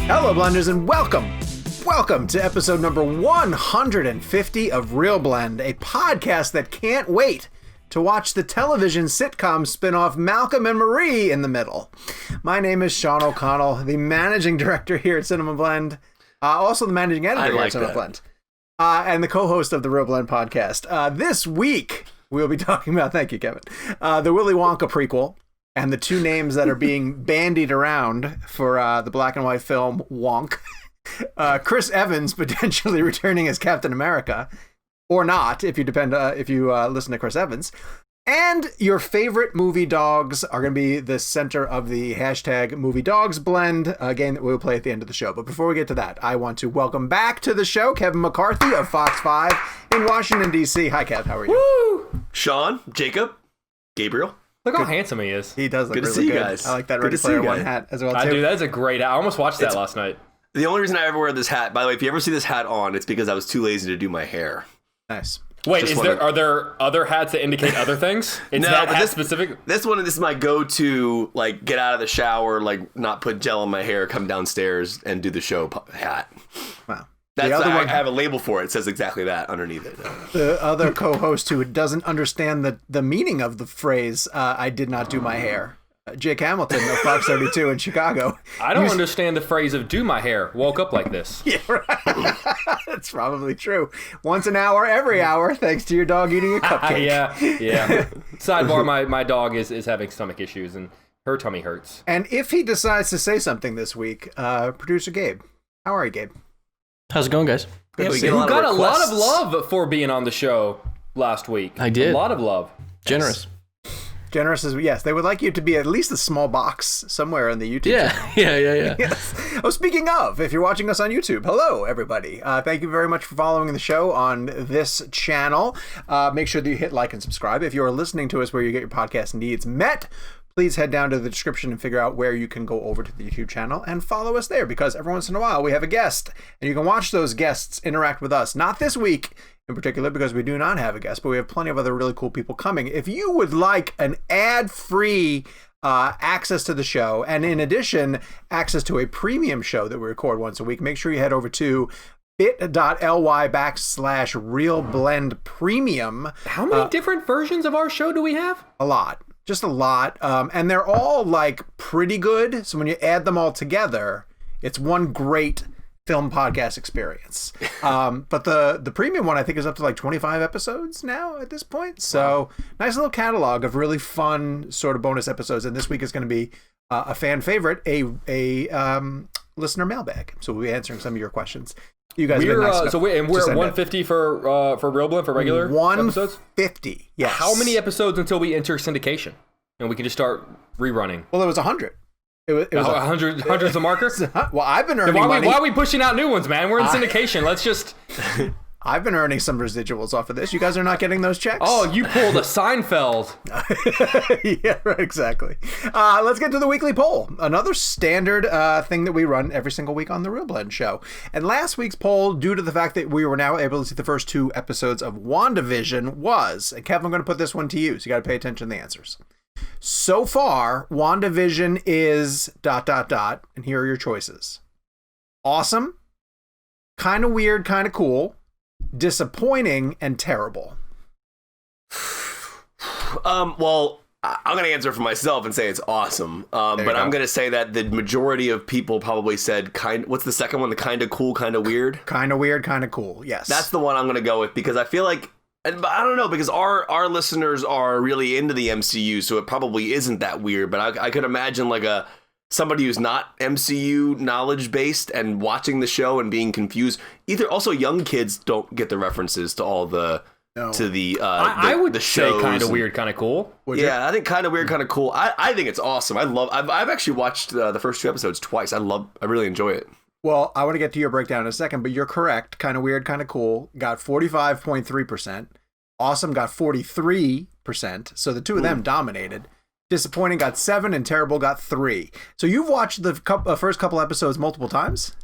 Hello, Blenders, and welcome to episode number 150 of Real Blend, a podcast that can't wait to watch the television sitcom spin-off Malcolm and Marie in the middle. My name is Sean O'Connell, the managing director here at Cinema Blend, also the managing editor here at Cinema Blend, and the co-host of the Real Blend podcast. This week, we'll be talking about, thank you, Kevin, the Willy Wonka prequel, and the two names that are being bandied around for the black and white film Wonk. Chris Evans potentially returning as Captain America, or not, if you listen to Chris Evans. And your favorite movie dogs are going to be the center of the hashtag Movie Dogs Blend, a game that we'll play at the end of the show. But before we get to that, I want to welcome back to the show Kevin McCarthy of Fox 5 in Washington, D.C. Hi, Kev. How are you? Woo! Sean, Jacob, Gabriel. Look how handsome he is. He does look good really to see good. You guys. I like that Ready Player One hat as well, too. I do. That is a great hat. I almost watched that last night. The only reason I ever wear this hat, by the way, if you ever see this hat on, it's because I was too lazy to do my hair. Nice. Wait, are there other hats that indicate other things? It's no, that but hat specific? This is my go-to, like, get out of the shower, like, not put gel in my hair, come downstairs, and do the show hat. Wow. That's the other one, I have a label for it. It says exactly that underneath it. The other co-host who doesn't understand the meaning of the phrase, I did not do my hair. Jake Hamilton of Fox 32 in Chicago. I don't understand the phrase of do my hair. Woke up like this. Yeah, right. That's probably true. Once an hour, every hour, thanks to your dog eating a cupcake. Yeah. Sidebar, my dog is having stomach issues and her tummy hurts. And if he decides to say something this week, producer Gabe. How are you, Gabe? How's it going, guys? Yeah, we got a lot of love for being on the show last week. I did. A lot of love. Generous. Generous as yes. They would like you to be at least a small box somewhere in the YouTube channel. Yeah. Yes. Oh, speaking of, if you're watching us on YouTube, hello, everybody. Thank you very much for following the show on this channel. Make sure that you hit like and subscribe. If you are listening to us where you get your podcast needs met, please head down to the description and figure out where you can go over to the YouTube channel and follow us there, because every once in a while we have a guest and you can watch those guests interact with us. Not this week in particular, because we do not have a guest, but we have plenty of other really cool people coming. If you would like an ad-free access to the show, and in addition, access to a premium show that we record once a week, make sure you head over to bit.ly/realblendpremium. How many different versions of our show do we have? A lot. Just a lot. And they're all like pretty good. So when you add them all together, it's one great film podcast experience. But the premium one, I think, is up to like 25 episodes now at this point. So nice little catalog of really fun sort of bonus episodes. And this week is going to be a fan favorite, a listener mailbag. So we'll be answering some of your questions. You guys have been nice enough. We're at 150 for Real Blend for regular episodes? 150, yes. How many episodes until we enter syndication? And we can just start rerunning? Well, it was 100. It was 100's the marker? Well, I've been earning money. Why are we pushing out new ones, man? We're in syndication. Let's just... I've been earning some residuals off of this. You guys are not getting those checks? Oh, you pulled a Seinfeld. Yeah, right, exactly. Let's get to the weekly poll. Another standard thing that we run every single week on the Real Blend show. And last week's poll, due to the fact that we were now able to see the first 2 episodes of WandaVision, was, and Kevin, I'm going to put this one to you, so you got to pay attention to the answers. So far, WandaVision is ... and here are your choices. Awesome, kind of weird, kind of cool, disappointing, and terrible. Well, I'm going to answer for myself and say it's awesome. But I'm going to say that the majority of people probably said what's the second one? The kind of cool, kind of weird? Kind of weird, kind of cool, yes. That's the one I'm going to go with, because I feel like, I don't know, because our listeners are really into the MCU, so it probably isn't that weird. But I could imagine like somebody who's not MCU knowledge based and watching the show and being confused. Also, young kids don't get the references to all the I would say kind of weird, kind of cool. I think kind of weird, kind of cool. I think it's awesome. I've actually watched the first 2 episodes twice. I really enjoy it. Well, I want to get to your breakdown in a second, but you're correct. Kind of weird, kind of cool got 45.3%. Awesome got 43%. So the two of them dominated. Disappointing got 7 and terrible got 3. So you've watched the first couple episodes multiple times?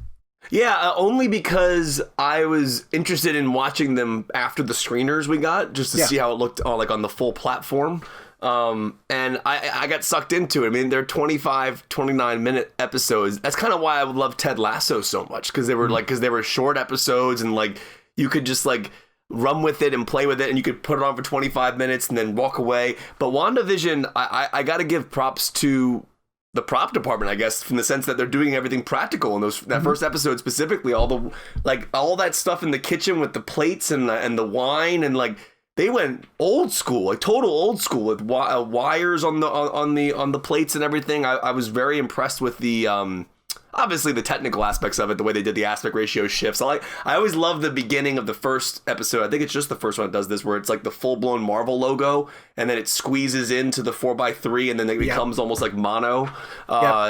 Yeah, only because I was interested in watching them after the screeners we got, just to see how it looked on the full platform. And I got sucked into it. I mean, they're 25, 29-minute episodes. That's kind of why I would love Ted Lasso so much, because they were short episodes, and like you could just like run with it and play with it, and you could put it on for 25 minutes and then walk away. But WandaVision, I got to give props to the prop department, I guess, from the sense that they're doing everything practical in that first episode specifically. All that stuff in the kitchen with the plates and the wine, and like they went old school, like total old school, with wires on the plates and everything. I was very impressed with the obviously the technical aspects of it, the way they did the aspect ratio shifts. I always love the beginning of the first episode. I think it's just the first one that does this, where it's like the full-blown Marvel logo, and then it squeezes into the 4x3, and then it becomes almost like mono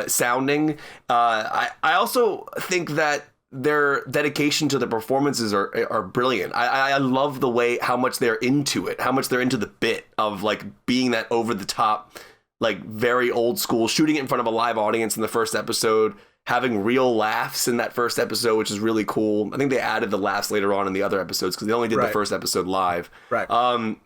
sounding. I also think that their dedication to the performances are brilliant. I love the way how much they're into it, how much they're into the bit of like being that over the top, like very old school, shooting it in front of a live audience in the first episode, having real laughs in that first episode, which is really cool. I think they added the laughs later on in the other episodes because they only did the first episode live. Right.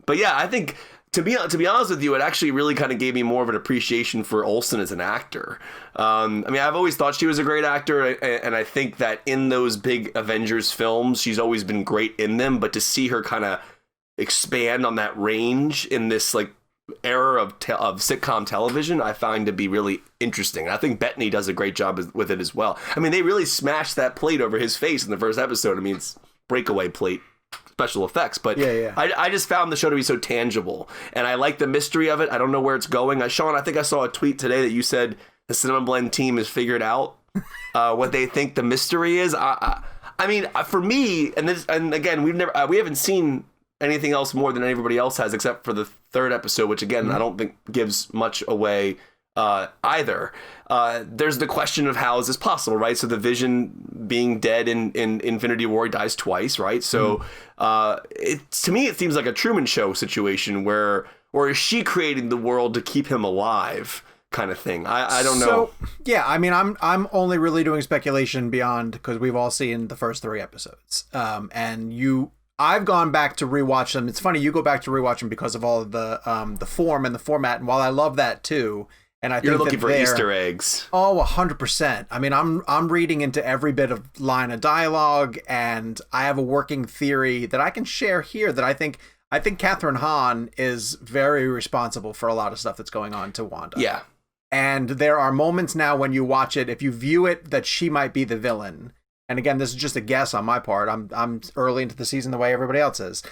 But yeah, I think to be honest with you, it actually really kind of gave me more of an appreciation for Olsen as an actor. I mean, I've always thought she was a great actor, and I think that in those big Avengers films, she's always been great in them. But to see her kind of expand on that range in this like era of sitcom television, I find to be really interesting. I think Bettany does a great job with it as well. I mean, they really smashed that plate over his face in the first episode. I mean, it's breakaway plate special effects, but I just found the show to be so tangible, and I like the mystery of it. I don't know where it's going. Sean, I think I saw a tweet today that you said the Cinema Blend team has figured out what they think the mystery is. I mean, for me, and again, we haven't seen anything else more than everybody else has, except for the third episode, which again, I don't think gives much away either. There's the question of how is this possible, right? So the Vision being dead in Infinity War, he dies twice, right? So to me, it seems like a Truman Show situation or is she creating the world to keep him alive kind of thing? I don't know. So, yeah, I mean, I'm only really doing speculation beyond, because we've all seen the first 3 episodes. I've gone back to rewatch them. It's funny, you go back to rewatch them because of all of the form and the format. And while I love that too, and I think you're looking for Easter eggs. Oh, 100%. I mean, I'm reading into every bit of line of dialogue, and I have a working theory that I can share here that I think Catherine Hahn is very responsible for a lot of stuff that's going on to Wanda. Yeah. And there are moments now when you watch it, if you view it that she might be the villain. And again, this is just a guess on my part. I'm early into the season the way everybody else is.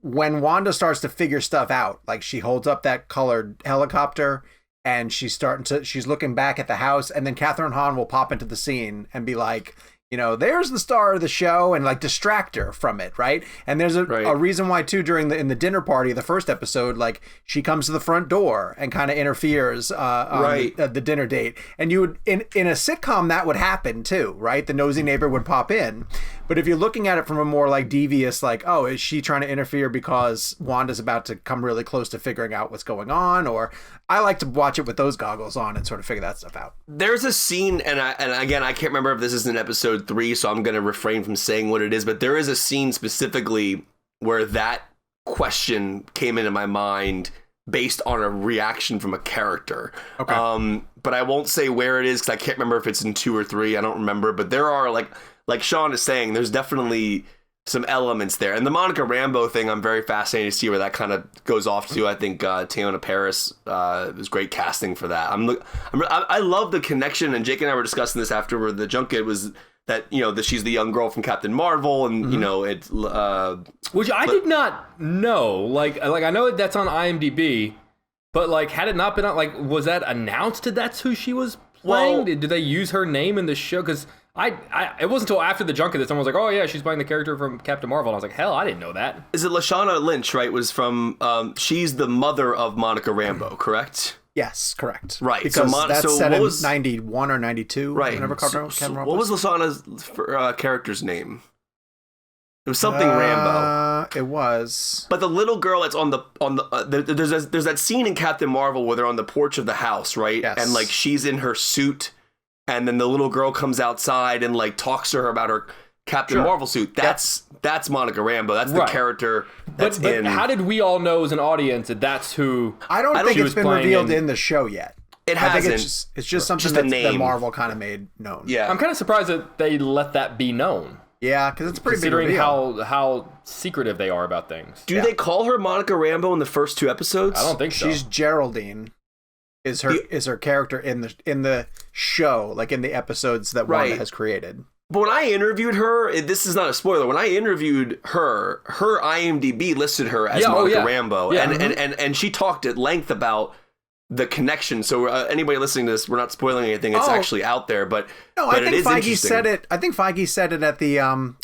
When Wanda starts to figure stuff out, like she holds up that colored helicopter and she's looking back at the house, and then Catherine Hahn will pop into the scene and be like, you know, there's the star of the show, and like distract her from it, right? And there's a reason why too, in the dinner party, the first episode, like she comes to the front door and kind of interferes on the dinner date. And you would in a sitcom that would happen too, right? The nosy neighbor would pop in. But if you're looking at it from a more like devious, like, oh, is she trying to interfere because Wanda's about to come really close to figuring out what's going on? Or I like to watch it with those goggles on and sort of figure that stuff out. There's a scene, and again, I can't remember if this is in episode 3, so I'm going to refrain from saying what it is, but there is a scene specifically where that question came into my mind based on a reaction from a character. Okay. But I won't say where it is because I can't remember if it's in 2 or 3. I don't remember, but there are like Sean is saying, there's definitely some elements there. And the Monica Rambeau thing, I'm very fascinated to see where that kind of goes off to. I think Teyonah Parris was great casting for that. I love the connection, and Jake and I were discussing this after the junket, was that, you know, that she's the young girl from Captain Marvel, and you know, it's which I did not know. Like I know that's on IMDb, but like, had it not been on, like, was that announced that that's who she was playing? Well, did they use her name in the show? Because it wasn't until after the junket that someone was like, oh yeah, she's playing the character from Captain Marvel. And I was like, hell, I didn't know that. Is it Lashana Lynch, right? Was from, she's the mother of Monica Rambeau, correct? Yes, correct. Right. Because that's set in 91 or 92. Right. Whenever what was Lashana's character's name? It was something Rambeau. It was. But the little girl that's on the there's that scene in Captain Marvel where they're on the porch of the house, right? Yes. And like she's in her suit, and then the little girl comes outside and like talks to her about her Captain Marvel suit. That's Monica Rambeau. That's the character that's but in. How did we all know as an audience that that's who? I don't think it's been revealed in the show yet. It hasn't. I think it's just something that Marvel kind of made known. Yeah, I'm kind of surprised that they let that be known. Yeah, because it's pretty considering big reveal. how secretive they are about things. Do they call her Monica Rambeau in the first 2 episodes? I don't think so. She's Geraldine. Is her character in the show, like in the episodes that Wanda has created. But when I interviewed her, this is not a spoiler. When I interviewed her IMDb listed her as Monica Rambeau, and she talked at length about the connection. So anybody listening to this, we're not spoiling anything. It's actually out there, but I think Feige said it. I think Feige said it at the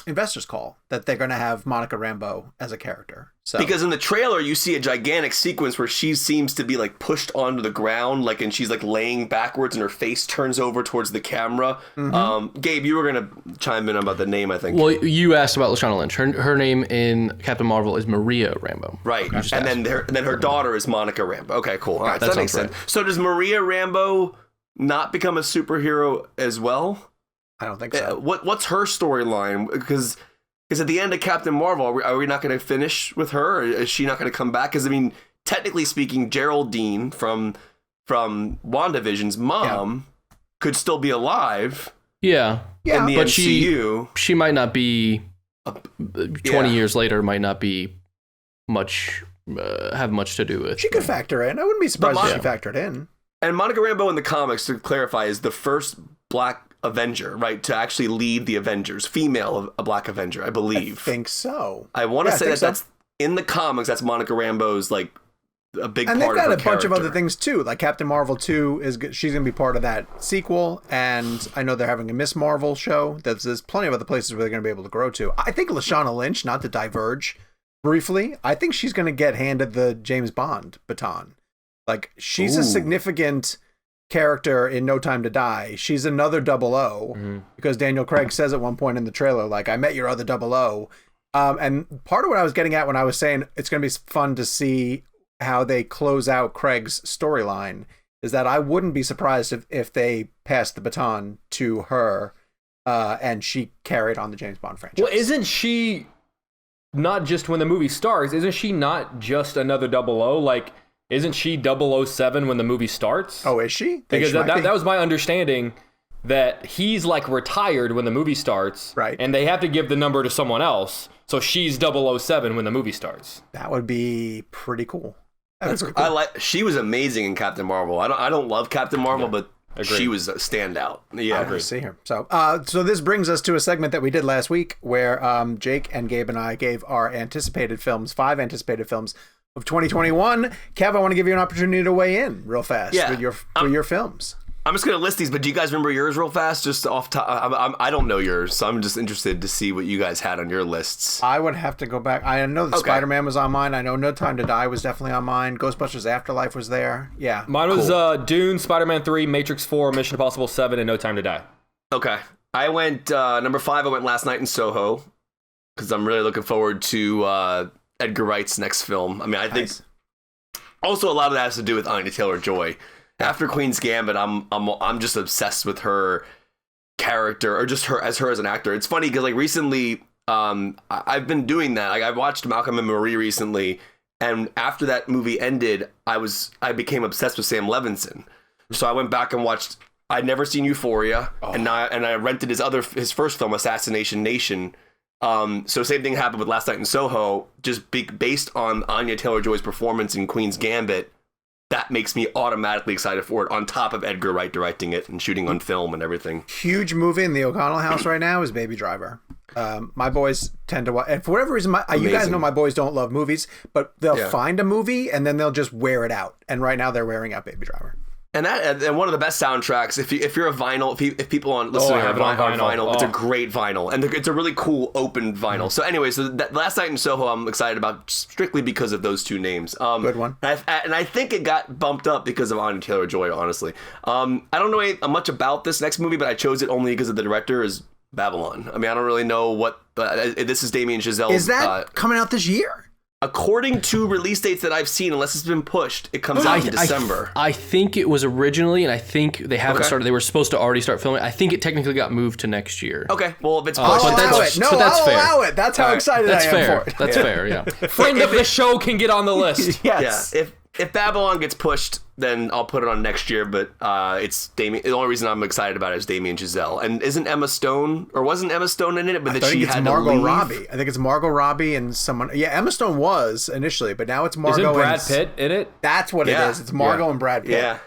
investors call that they're going to have Monica Rambeau as a character. So. Because in the trailer you see a gigantic sequence where she seems to be like pushed onto the ground, like, and she's like laying backwards and her face turns over towards the camera. Mm-hmm. Gabe, you were gonna chime in about the name, I think. Well, you asked about Lashana Lynch. Her name in Captain Marvel is Maria Rambeau. Right, and then her daughter is Monica Rambeau. Okay, cool. All right, that makes sense. So does Maria Rambeau not become a superhero as well? I don't think so. What's her storyline? Because at the end of Captain Marvel, are we not going to finish with her? Or is she not going to come back? Because, I mean, technically speaking, Geraldine from WandaVision's mom could still be alive. Yeah. In the but MCU. She might not be, 20 years later, might not be much, have much to do with. She could factor in. I wouldn't be surprised if she factored in. And Monica Rambeau in the comics, to clarify, is the first Black Avenger, right, to actually lead the Avengers, female a Black Avenger, I believe. I think so. I want to say that's in the comics. That's Monica Rambeau's like a big part of her character. And they've got a bunch of other things too, like Captain Marvel 2 she's going to be part of that sequel, and I know they're having a Miss Marvel show. There's plenty of other places where they're going to be able to grow to. I think Lashana Lynch, not to diverge briefly, I think she's going to get handed the James Bond baton. Like, she's a significant character in No Time to Die. She's another 00, because Daniel Craig says at one point in the trailer, like, I met your other 00. And part of what I was getting at when I was saying it's going to be fun to see how they close out Craig's storyline is that I wouldn't be surprised if they passed the baton to her and she carried on the James Bond franchise. Well, isn't she not just when the movie starts? Isn't she not just another 00? Like, isn't she 007 when the movie starts? Oh, is she? Because that was my understanding, that he's like retired when the movie starts. Right. And they have to give the number to someone else. So she's 007 when the movie starts. That would be pretty cool. She was amazing in Captain Marvel. I don't love Captain Marvel, but Agreed. She was a standout. Yeah, I agree. See her. So this brings us to a segment that we did last week where Jake and Gabe and I gave our 5 anticipated films of 2021. Kev, I want to give you an opportunity to weigh in real fast with your films. I'm just going to list these, but do you guys remember yours real fast? Just off top. I don't know yours, so I'm just interested to see what you guys had on your lists. I would have to go back. I know that Spider-Man was on mine. I know No Time to Die was definitely on mine. Ghostbusters Afterlife was there. Yeah. Mine was Dune, Spider-Man 3, Matrix 4, Mission Impossible 7, and No Time to Die. Okay. I went, number 5, I went Last Night in Soho, because I'm really looking forward to Edgar Wright's next film. I mean, I think also a lot of that has to do with Anya Taylor-Joy. After Queen's Gambit, I'm just obsessed with her character, or just her as an actor. It's funny because like recently, I've been doing that. Like I watched Malcolm and Marie recently, and after that movie ended, I became obsessed with Sam Levinson. So I went back and watched. I'd never seen Euphoria, and I rented his first film, Assassination Nation. So same thing happened with Last Night in Soho, just based on Anya Taylor-Joy's performance in Queen's Gambit. That makes me automatically excited for it, on top of Edgar Wright directing it and shooting on film and everything. Huge movie in the O'Connell house right now is Baby Driver. My boys tend to watch, and for whatever reason, you guys know my boys don't love movies, but they'll find a movie and then they'll just wear it out. And right now they're wearing out Baby Driver. And one of the best soundtracks, if you're a vinyl, if people on listening are on vinyl, it's a great vinyl, and it's a really cool open vinyl. So anyway, that Last Night in Soho, I'm excited about strictly because of those two names. Good one. And I think it got bumped up because of Anya Taylor-Joy. Honestly, I don't know much about this next movie, but I chose it only because of the director is Babylon. I mean, I don't really know what this is. Damien Chazelle. Is that coming out this year? according to release dates that I've seen, unless it's been pushed, it comes out in December. I think it was originally, and I think they haven't started. They were supposed to already start filming. I think it technically got moved to next year. Okay, well, if it's I'll pushed, allow it. No, I'll allow it. That's how excited I am for it. That's fair, yeah. Friend of the show can get on the list. Yes. Yeah, if Babylon gets pushed, then I'll put it on next year. But it's Damien. The only reason I'm excited about it is Damien Chazelle. And isn't Emma Stone, or wasn't Emma Stone in it? But then she had Margot to leave. Robbie. I think it's Margot Robbie and someone. Yeah, Emma Stone was initially, but now it's Margot. Isn't Brad Pitt in it? That's what it is. It's Margot and Brad Pitt. Yeah.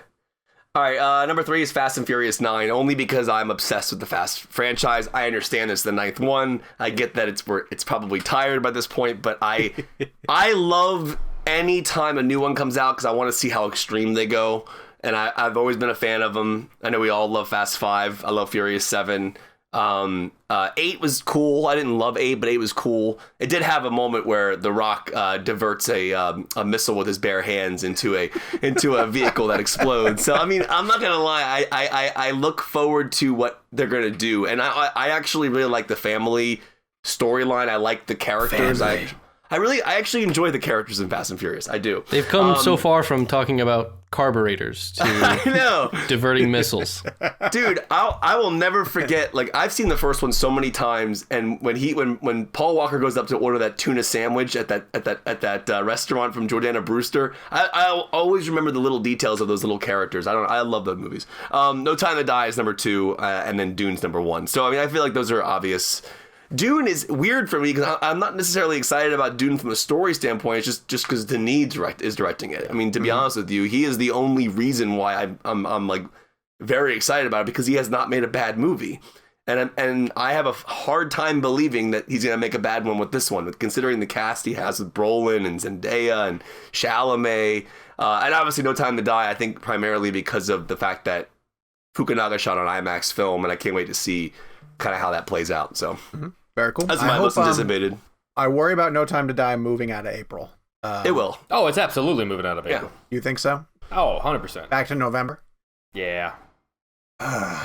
All right, number 3 is Fast and Furious 9, only because I'm obsessed with the Fast franchise. I understand it's the 9th one. I get that it's probably tired by this point, but I love any time a new one comes out because I want to see how extreme they go. And I've always been a fan of them. I know we all love Fast 5. I love Furious 7. 8 was cool. I didn't love 8, but 8 was cool. It did have a moment where The Rock diverts a missile with his bare hands into a vehicle that explodes. So I mean, I'm not gonna lie. I look forward to what they're gonna do, and I actually really like the family storyline. I like the characters. I actually enjoy the characters in Fast and Furious. I do. They've come so far from talking about carburetors to I know. diverting missiles. Dude, I will never forget. Like, I've seen the first one so many times, and when Paul Walker goes up to order that tuna sandwich at that restaurant from Jordana Brewster, I'll always remember the little details of those little characters. I love those movies. No Time to Die is number 2, and then Dune's number 1. So I mean, I feel like those are obvious. Dune is weird for me because I'm not necessarily excited about Dune from a story standpoint. It's just because Denis is directing it. I mean, to be honest with you, he is the only reason why I'm like very excited about it, because he has not made a bad movie, and I have a hard time believing that he's gonna make a bad one with this one, considering the cast he has with Brolin and Zendaya and Chalamet, and obviously No Time to Die. I think primarily because of the fact that Fukunaga shot on IMAX film, and I can't wait to see kind of how that plays out. So very cool. That's my most anticipated. I worry about No Time to Die moving out of April. It will. Oh, it's absolutely moving out of April. You think so? Oh, 100%. Back to November? Yeah.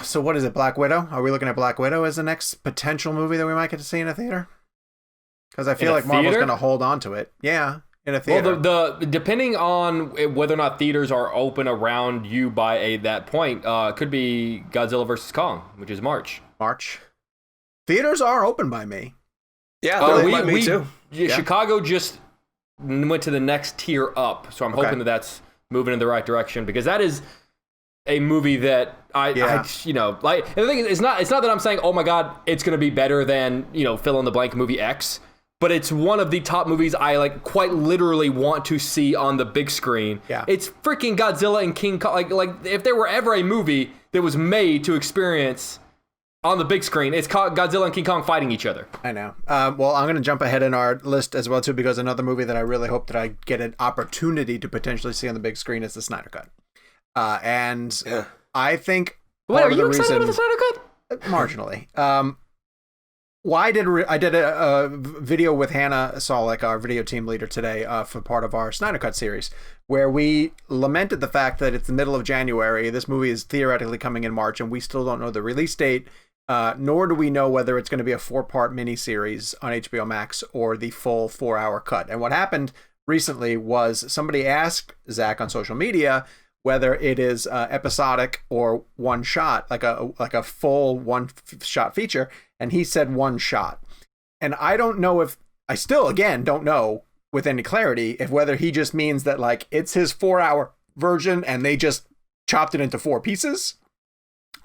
So what is it, Black Widow? Are we looking at Black Widow as the next potential movie that we might get to see in a theater? Because I feel like Marvel's going to hold on to it. Yeah, in a theater. Well, the depending on whether or not theaters are open around you by that point, could be Godzilla vs. Kong, which is March. Theaters are open by me. Yeah, me too. Chicago just went to the next tier up, so I'm hoping that's moving in the right direction, because that is a movie that I you know, like, and the thing is, it's not that I'm saying, oh my god, it's going to be better than, you know, fill in the blank movie X, but it's one of the top movies I like quite literally want to see on the big screen. Yeah. It's freaking Godzilla and King Kong. Like if there were ever a movie that was made to experience on the big screen, it's Godzilla and King Kong fighting each other. I know. Well, I'm going to jump ahead in our list as well, too, because another movie that I really hope that I get an opportunity to potentially see on the big screen is the SnyderCut. I think... Wait, are you excited about the SnyderCut? Marginally. I did a video with Hannah Solik, our video team leader, today for part of our SnyderCut series, where we lamented the fact that it's the middle of January. This movie is theoretically coming in March, and we still don't know the release date, nor do we know whether it's going to be a 4-part miniseries on HBO Max or the full 4-hour cut. And what happened recently was somebody asked Zach on social media whether it is episodic or one shot, like a full one-shot feature, and he said one shot. And I don't know if, I still, again, don't know with any clarity if whether he just means that, like, it's his 4-hour version and they just chopped it into 4 pieces,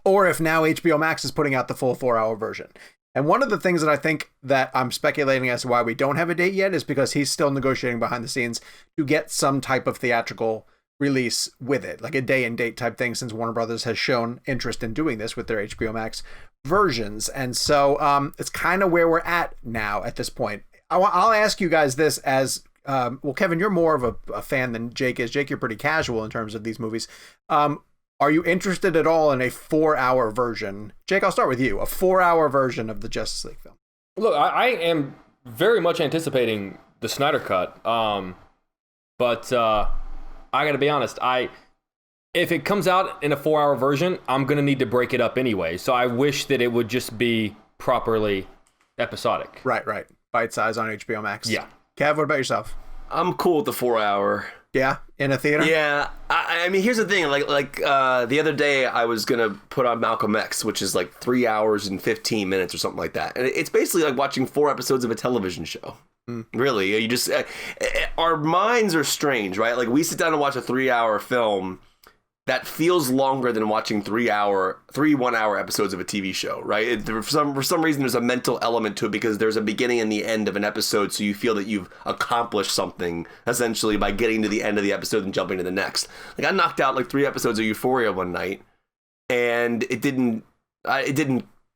or if now HBO Max is putting out the full 4-hour version. And one of the things that I think that I'm speculating as to why we don't have a date yet is because he's still negotiating behind the scenes to get some type of theatrical release with it, like a day and date type thing, since Warner Brothers has shown interest in doing this with their HBO Max versions. And so it's kind of where we're at now at this point. I'll ask you guys this as well, Kevin, you're more of a fan than Jake is. Jake, you're pretty casual in terms of these movies. Are you interested at all in a 4-hour version? Jake, I'll start with you. A 4-hour version of the Justice League film. Look, I am very much anticipating the Snyder Cut, but I got to be honest. If it comes out in a 4-hour version, I'm going to need to break it up anyway. So I wish that it would just be properly episodic. Right. Bite size on HBO Max. Yeah. Kev, what about yourself? I'm cool with the 4 hour. Yeah, in a theater. Yeah, I mean, here's the thing. Like the other day, I was gonna put on Malcolm X, which is like 3 hours and 15 minutes or something like that, and it's basically like watching 4 episodes of a television show. Really, you just our minds are strange, right? Like we sit down and watch a 3 hour film that feels longer than watching 3 1 hour episodes of a TV show, right? For some reason, there's a mental element to it because there's a beginning and the end of an episode, so you feel that you've accomplished something essentially by getting to the end of the episode and jumping to the next. Like I knocked out like 3 episodes of Euphoria one night, and it didn't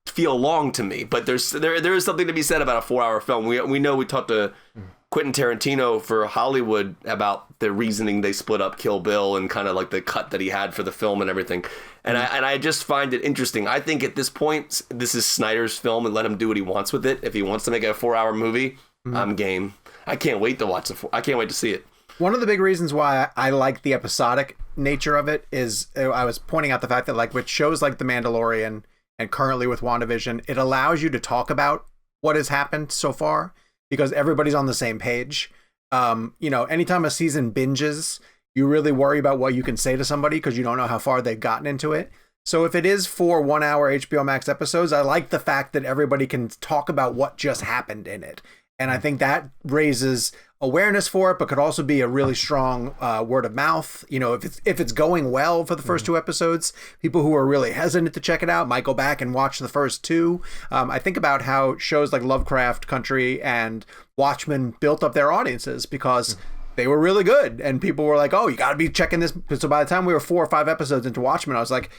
feel long to me. But there is something to be said about a 4 hour film. We know we talked to Quentin Tarantino for Hollywood about the reasoning they split up Kill Bill and kind of like the cut that he had for the film and everything. And I just find it interesting. I think at this point, this is Snyder's film and let him do what he wants with it. If he wants to make a 4 hour movie, I'm game. I can't wait to I can't wait to see it. One of the big reasons why I like the episodic nature of it is I was pointing out the fact that like with shows like The Mandalorian and currently with WandaVision, it allows you to talk about what has happened so far, because everybody's on the same page. Anytime a season binges, you really worry about what you can say to somebody because you don't know how far they've gotten into it. So if it is 4 1 hour HBO Max episodes, I like the fact that everybody can talk about what just happened in it. And I think that raises awareness for it, but could also be a really strong word of mouth. If it's going well for the first 2 episodes, people who are really hesitant to check it out might go back and watch the first 2. I think about how shows like Lovecraft Country and Watchmen built up their audiences because they were really good. And people were like, oh, you got to be checking this. So by the time we were 4 or 5 episodes into Watchmen, I was like,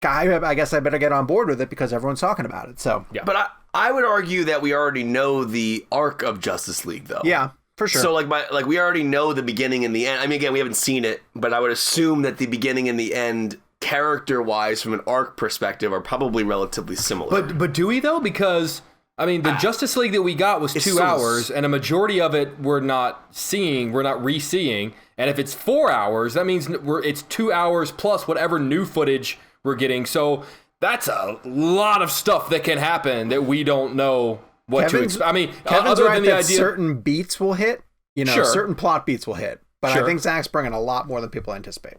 I guess I better get on board with it because everyone's talking about it. So yeah. But I would argue that we already know the arc of Justice League, though. Yeah, for sure. So we already know the beginning and the end. I mean, again, we haven't seen it, but I would assume that the beginning and the end, character-wise, from an arc perspective, are probably relatively similar. But do we though? Because I mean, the Justice League that we got was 2 hours, and a majority of it we're not re-seeing. And if it's 4 hours, that means it's 2 hours plus whatever new footage we're getting. So that's a lot of stuff that can happen that we don't know what to expect. I mean, Kevin's other right than the that idea, certain beats will hit, Sure. certain plot beats will hit. But Sure. I think Zach's bringing a lot more than people anticipate.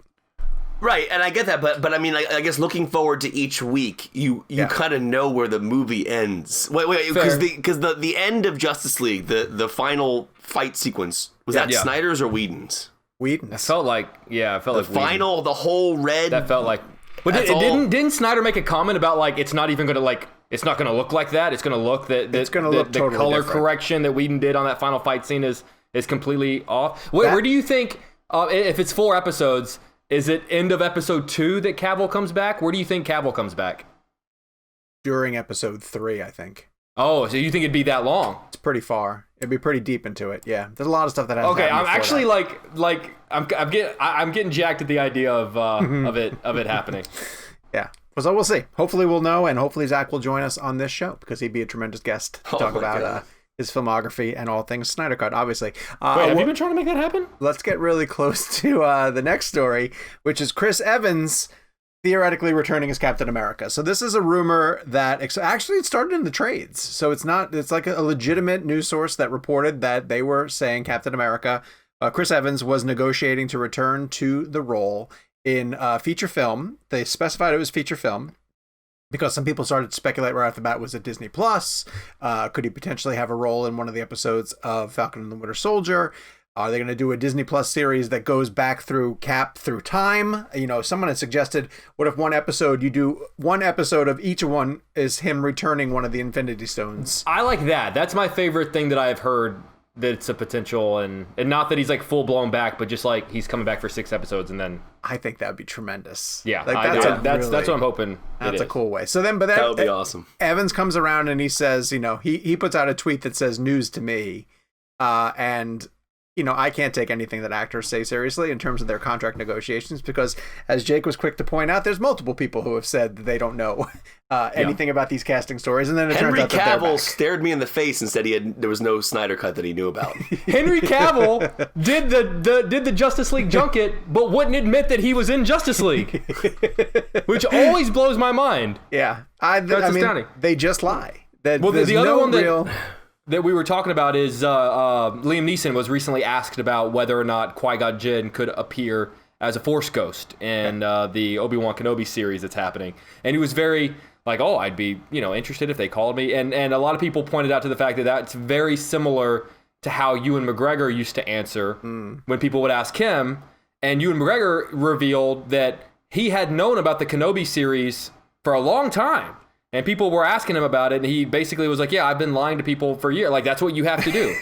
Right, and I get that, but I mean, I guess looking forward to each week, you kind of know where the movie ends. Wait, because the end of Justice League, the final fight sequence, was that Snyder's or Whedon's? Whedon's. I felt like final, the whole red. That felt like. But didn't Snyder make a comment about like it's not even going to it's not going to look like that. It's going to look that it's going to look the totally color different. correction that Whedon did on that final fight scene is completely off. Where do you think if it's 4 episodes? Is it end of episode 2 that Cavill comes back? Where do you think Cavill comes back? During episode 3, I think. Oh, so you think it'd be that long? It's pretty far. It'd be pretty deep into it. Yeah, there's a lot of stuff that has. Okay, I'm actually I'm getting jacked at the idea of it happening. Yeah. So we'll see. Hopefully we'll know, and hopefully Zach will join us on this show because he'd be a tremendous guest to talk about his filmography and all things SnyderCut, obviously. Wait, have you been trying to make that happen? Let's get really close to the next story, which is Chris Evans theoretically returning as Captain America. So this is a rumor that actually it started in the trades. So it's like a legitimate news source that reported that they were saying Captain America, Chris Evans was negotiating to return to the role in feature film. They specified it was feature film because some people started to speculate right off the bat, was it Disney Plus? Could he potentially have a role in one of the episodes of Falcon and the Winter Soldier? Are they going to do a Disney Plus series that goes back through Cap through time? Someone had suggested, what if you do one episode of each one is him returning one of the Infinity Stones? I like that. That's my favorite thing that I've heard, that it's a potential, and not that he's like full blown back, but just like he's coming back for 6 episodes and then. I think that would be tremendous. Yeah, that's what I'm hoping. That's a cool way. So then, that would be awesome. Evans comes around and he says, he puts out a tweet that says news to me, and I can't take anything that actors say seriously in terms of their contract negotiations because, as Jake was quick to point out, there's multiple people who have said that they don't know anything about these casting stories, and then it Henry turns out that Cavill stared me in the face and said there was no Snyder Cut that he knew about. Henry Cavill did the Justice League junket, but wouldn't admit that he was in Justice League, which always blows my mind. Yeah, That's astounding. They just lie. The other one that we were talking about is Liam Neeson was recently asked about whether or not Qui-Gon Jinn could appear as a Force ghost in the Obi-Wan Kenobi series that's happening. And he was very like, oh, I'd be, interested if they called me. And a lot of people pointed out to the fact that that's very similar to how Ewan McGregor used to answer when people would ask him. And Ewan McGregor revealed that he had known about the Kenobi series for a long time. And people were asking him about it, and he basically was like, yeah, I've been lying to people for years. Like, that's what you have to do.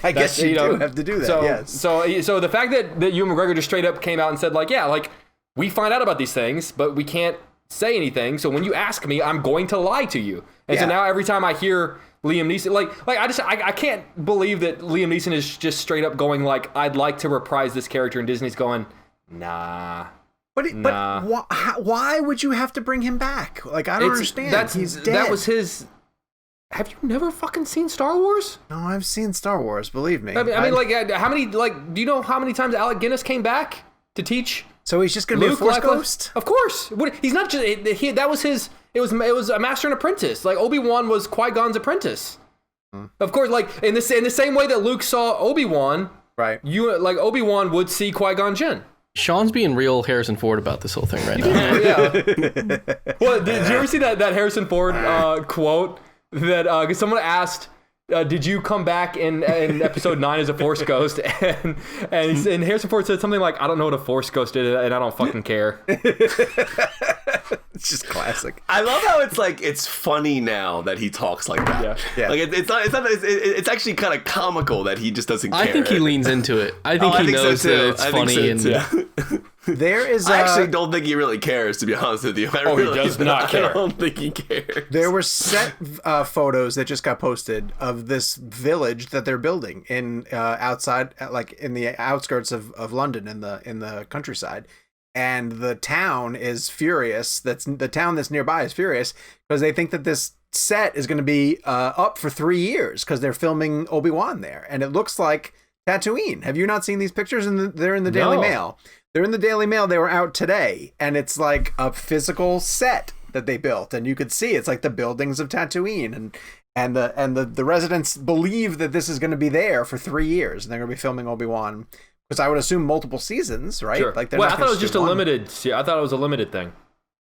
I guess you do have to do that, yes. So the fact that Ewan McGregor just straight up came out and said, like, yeah, like, we find out about these things, but we can't say anything. So when you ask me, I'm going to lie to you. And so now every time I hear Liam Neeson, I can't believe that Liam Neeson is just straight up going, like, I'd like to reprise this character, and Disney's going, nah. But why would you have to bring him back? Like, I don't understand. He's dead. That was his... Have you never fucking seen Star Wars? No, I've seen Star Wars, believe me. I mean, how many, do you know how many times Alec Guinness came back to teach? So he's just going to be a Force ghost? Of course. He's not just... that was his... It was a master and apprentice. Like, Obi-Wan was Qui-Gon's apprentice. Of course, like, in the same way that Luke saw Obi-Wan, right? Obi-Wan would see Qui-Gon Jinn. Sean's being real Harrison Ford about this whole thing right now. Yeah. Well, did you ever see that Harrison Ford quote that cause someone asked, did you come back in episode 9 as a Force ghost? And Harrison Ford said something like, I don't know what a Force ghost is, and I don't fucking care. It's just classic. I love how it's funny now that he talks like that. Yeah. Like it's actually kind of comical that he just doesn't care. I think he leans into it. I think he knows that it's funny. There is. I actually don't think he really cares, to be honest with you. He does not care. I don't think he cares. There were set photos that just got posted of this village that they're building in outside, like in the outskirts of London, in the countryside. And the town is furious. The town that's nearby is furious because they think that this set is going to be up for 3 years because they're filming Obi-Wan there, and it looks like Tatooine. Have you not seen these pictures? They're in the Daily Mail. They're in the Daily Mail. They were out today, and it's like a physical set that they built, and you could see it's like the buildings of Tatooine, and the residents believe that this is going to be there for 3 years, and they're going to be filming Obi-Wan. Because I would assume multiple seasons, right? Sure. Like, I thought it was just a limited. I thought it was a limited thing.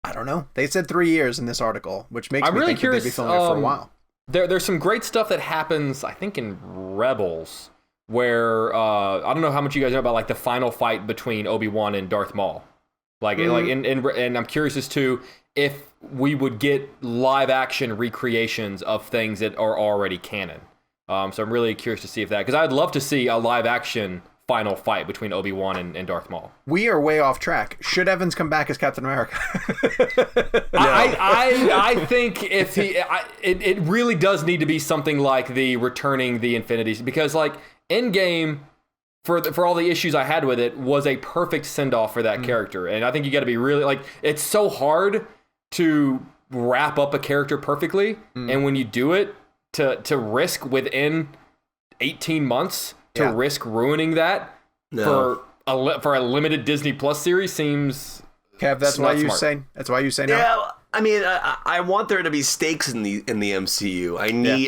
I don't know. They said 3 years in this article, which makes me really think curious, that they'd be filming it for a while. There's some great stuff that happens, I think, in Rebels, where I don't know how much you guys know about like the final fight between Obi-Wan and Darth Maul. And I'm curious as to if we would get live action recreations of things that are already canon. So I'm really curious to see if that, because I'd love to see a live action final fight between Obi-Wan and Darth Maul. We are way off track. Should Evans come back as Captain America? I think if it really does need to be something like the returning the Infinities, because like Endgame, for all the issues I had with it, was a perfect send-off for that character. And I think you got to be really, like, it's so hard to wrap up a character perfectly, and when you do it, to risk within 18 months to risk ruining that for a limited Disney Plus series seems... Kev, that's why you say no? Yeah, I mean, I want there to be stakes in the MCU.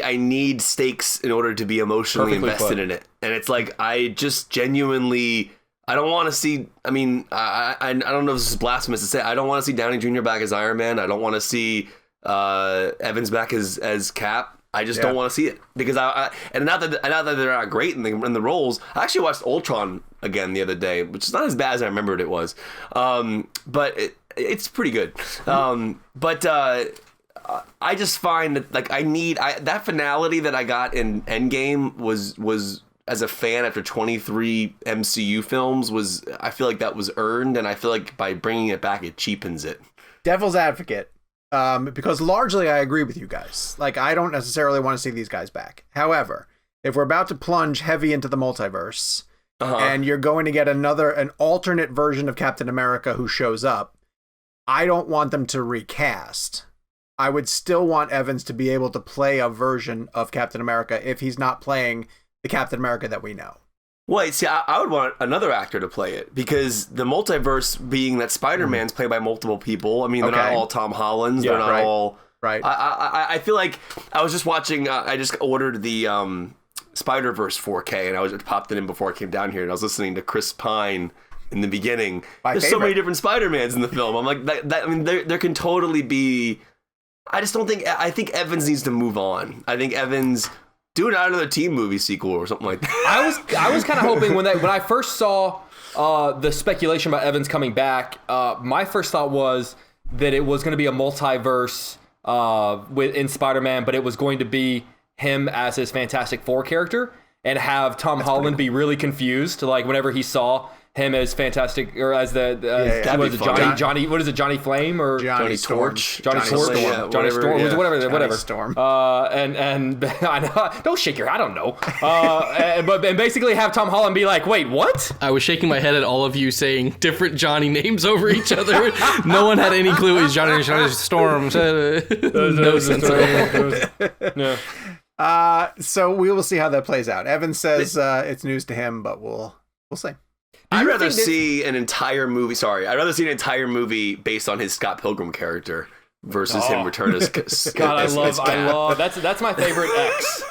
I need stakes in order to be emotionally invested in it. And it's like, I just genuinely... I don't want to see... I mean, I don't know if this is blasphemous to say. I don't want to see Downey Jr. back as Iron Man. I don't want to see Evans back as Cap. I just don't want to see it because and not that they're not great in the roles. I actually watched Ultron again the other day, which is not as bad as I remembered it was, but it's pretty good. But I just find that like that finality that I got in Endgame was as a fan after 23 MCU films I feel like that was earned, and I feel like by bringing it back it cheapens it. Devil's advocate. Because largely I agree with you guys. Like, I don't necessarily want to see these guys back. However, if we're about to plunge heavy into the multiverse and you're going to get an alternate version of Captain America who shows up, I don't want them to recast. I would still want Evans to be able to play a version of Captain America if he's not playing the Captain America that we know. Well, see, I would want another actor to play it, because the multiverse being that Spider-Man's played by multiple people. I mean, they're not all Tom Hollands. They're not all Right. I feel like I was just watching. I just ordered the Spider-Verse 4K, and I popped it in before I came down here, and I was listening to Chris Pine in the beginning. There's so many different Spider-Mans in the film. I'm like, I mean, there can totally be. I just don't think. I think Evans needs to move on. I think Evans do another Team movie sequel or something like that. I was kind of hoping when I first saw the speculation about Evans coming back, my first thought was that it was going to be a multiverse in Spider-Man, but it was going to be him as his Fantastic Four character and have Tom Holland be really confused, like whenever he saw him as Fantastic or as Johnny what is it, Johnny Flame or Johnny Torch, Johnny Storm, whatever Storm. And I know, don't shake your, I don't know, but basically have Tom Holland be like, wait, what? I was shaking my head at all of you saying different Johnny names over each other. No one had any clue it was Johnny Storm. No sense. Yeah. So we will see how that plays out. Evan says it's news to him, but we'll see. I'd rather see an entire movie. Sorry, I'd rather see an entire movie based on his Scott Pilgrim character versus him return as God, as I love that's my favorite X.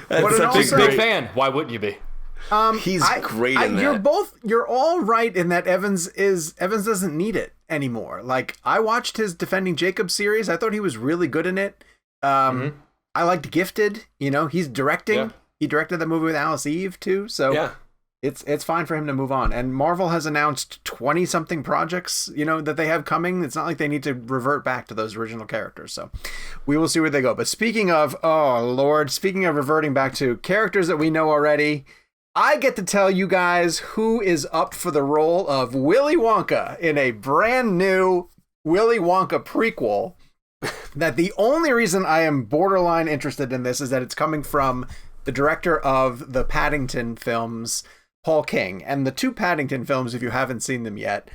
That's such a Big fan. Why wouldn't you be? He's great in that. You're all right in that Evans doesn't need it anymore. Like, I watched his Defending Jacob series. I thought he was really good in it. I liked Gifted. He's directing. Yeah. He directed the movie with Alice Eve too. So yeah. It's fine for him to move on. And Marvel has announced 20-something projects, that they have coming. It's not like they need to revert back to those original characters. So we will see where they go. But speaking of reverting back to characters that we know already, I get to tell you guys who is up for the role of Willy Wonka in a brand new Willy Wonka prequel. That the only reason I am borderline interested in this is that it's coming from the director of the Paddington films, Paul King. And the two Paddington films, if you haven't seen them yet,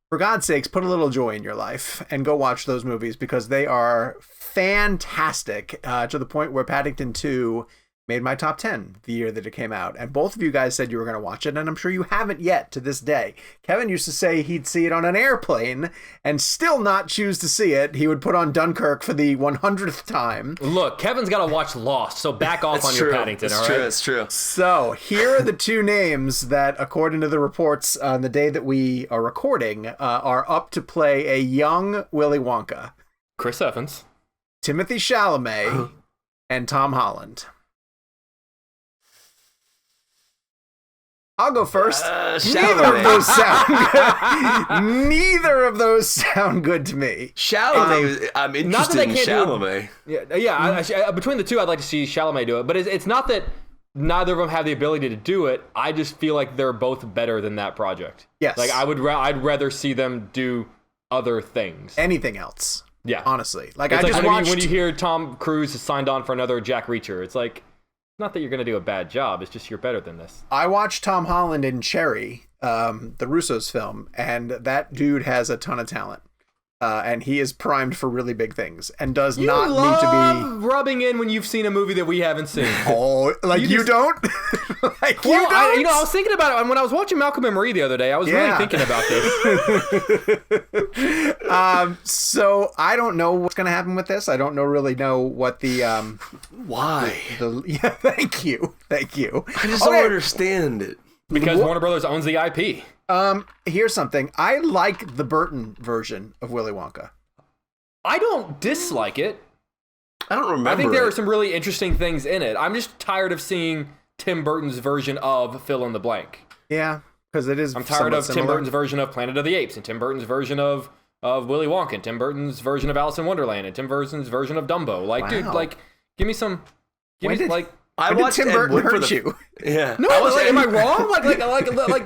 for God's sakes, put a little joy in your life and go watch those movies because they are fantastic, to the point where Paddington 2 made my top 10 the year that it came out. And both of you guys said you were going to watch it, and I'm sure you haven't yet to this day. Kevin used to say he'd see it on an airplane and still not choose to see it. He would put on Dunkirk for the 100th time. Look, Kevin's got to watch Lost, so back off on your Paddington, all right? That's true. So here are the two names that, according to the reports on the day that we are recording, are up to play a young Willy Wonka. Chris Evans. Timothée Chalamet and Tom Holland. I'll go first. Neither of those sound good to me. Chalamet, I'm interested in Chalamet. Between the two, I'd like to see Chalamet do it. But it's not that neither of them have the ability to do it. I just feel like they're both better than that project. Yes. Like, I'd rather see them do other things. Anything else. Yeah. Honestly. Like, it's I just watched... When you hear Tom Cruise is signed on for another Jack Reacher, it's like... Not that you're going to do a bad job. It's just you're better than this. I watched Tom Holland in Cherry, the Russo's film, and that dude has a ton of talent. And he is primed for really big things and does not need to be rubbing in when you've seen a movie that we haven't seen. Oh, like you don't? Like you don't? I was thinking about it when I was watching Malcolm and Marie the other day. I was really thinking about this. So I don't know what's going to happen with this. I don't really know what the why. Thank you. I just don't understand it. Because Warner Brothers owns the IP. Here's something. I like the Burton version of Willy Wonka. I don't dislike it. I don't remember. I think there are some really interesting things in it. I'm just tired of seeing Tim Burton's version of fill in the blank. Yeah, because it is. I'm tired of Tim Burton's version of Planet of the Apes and Tim Burton's version of Willy Wonka and Tim Burton's version of Alice in Wonderland and Tim Burton's version of Dumbo. Like, dude, like, give me some. I watched Tim Burton hurt you. Yeah. No, am I wrong?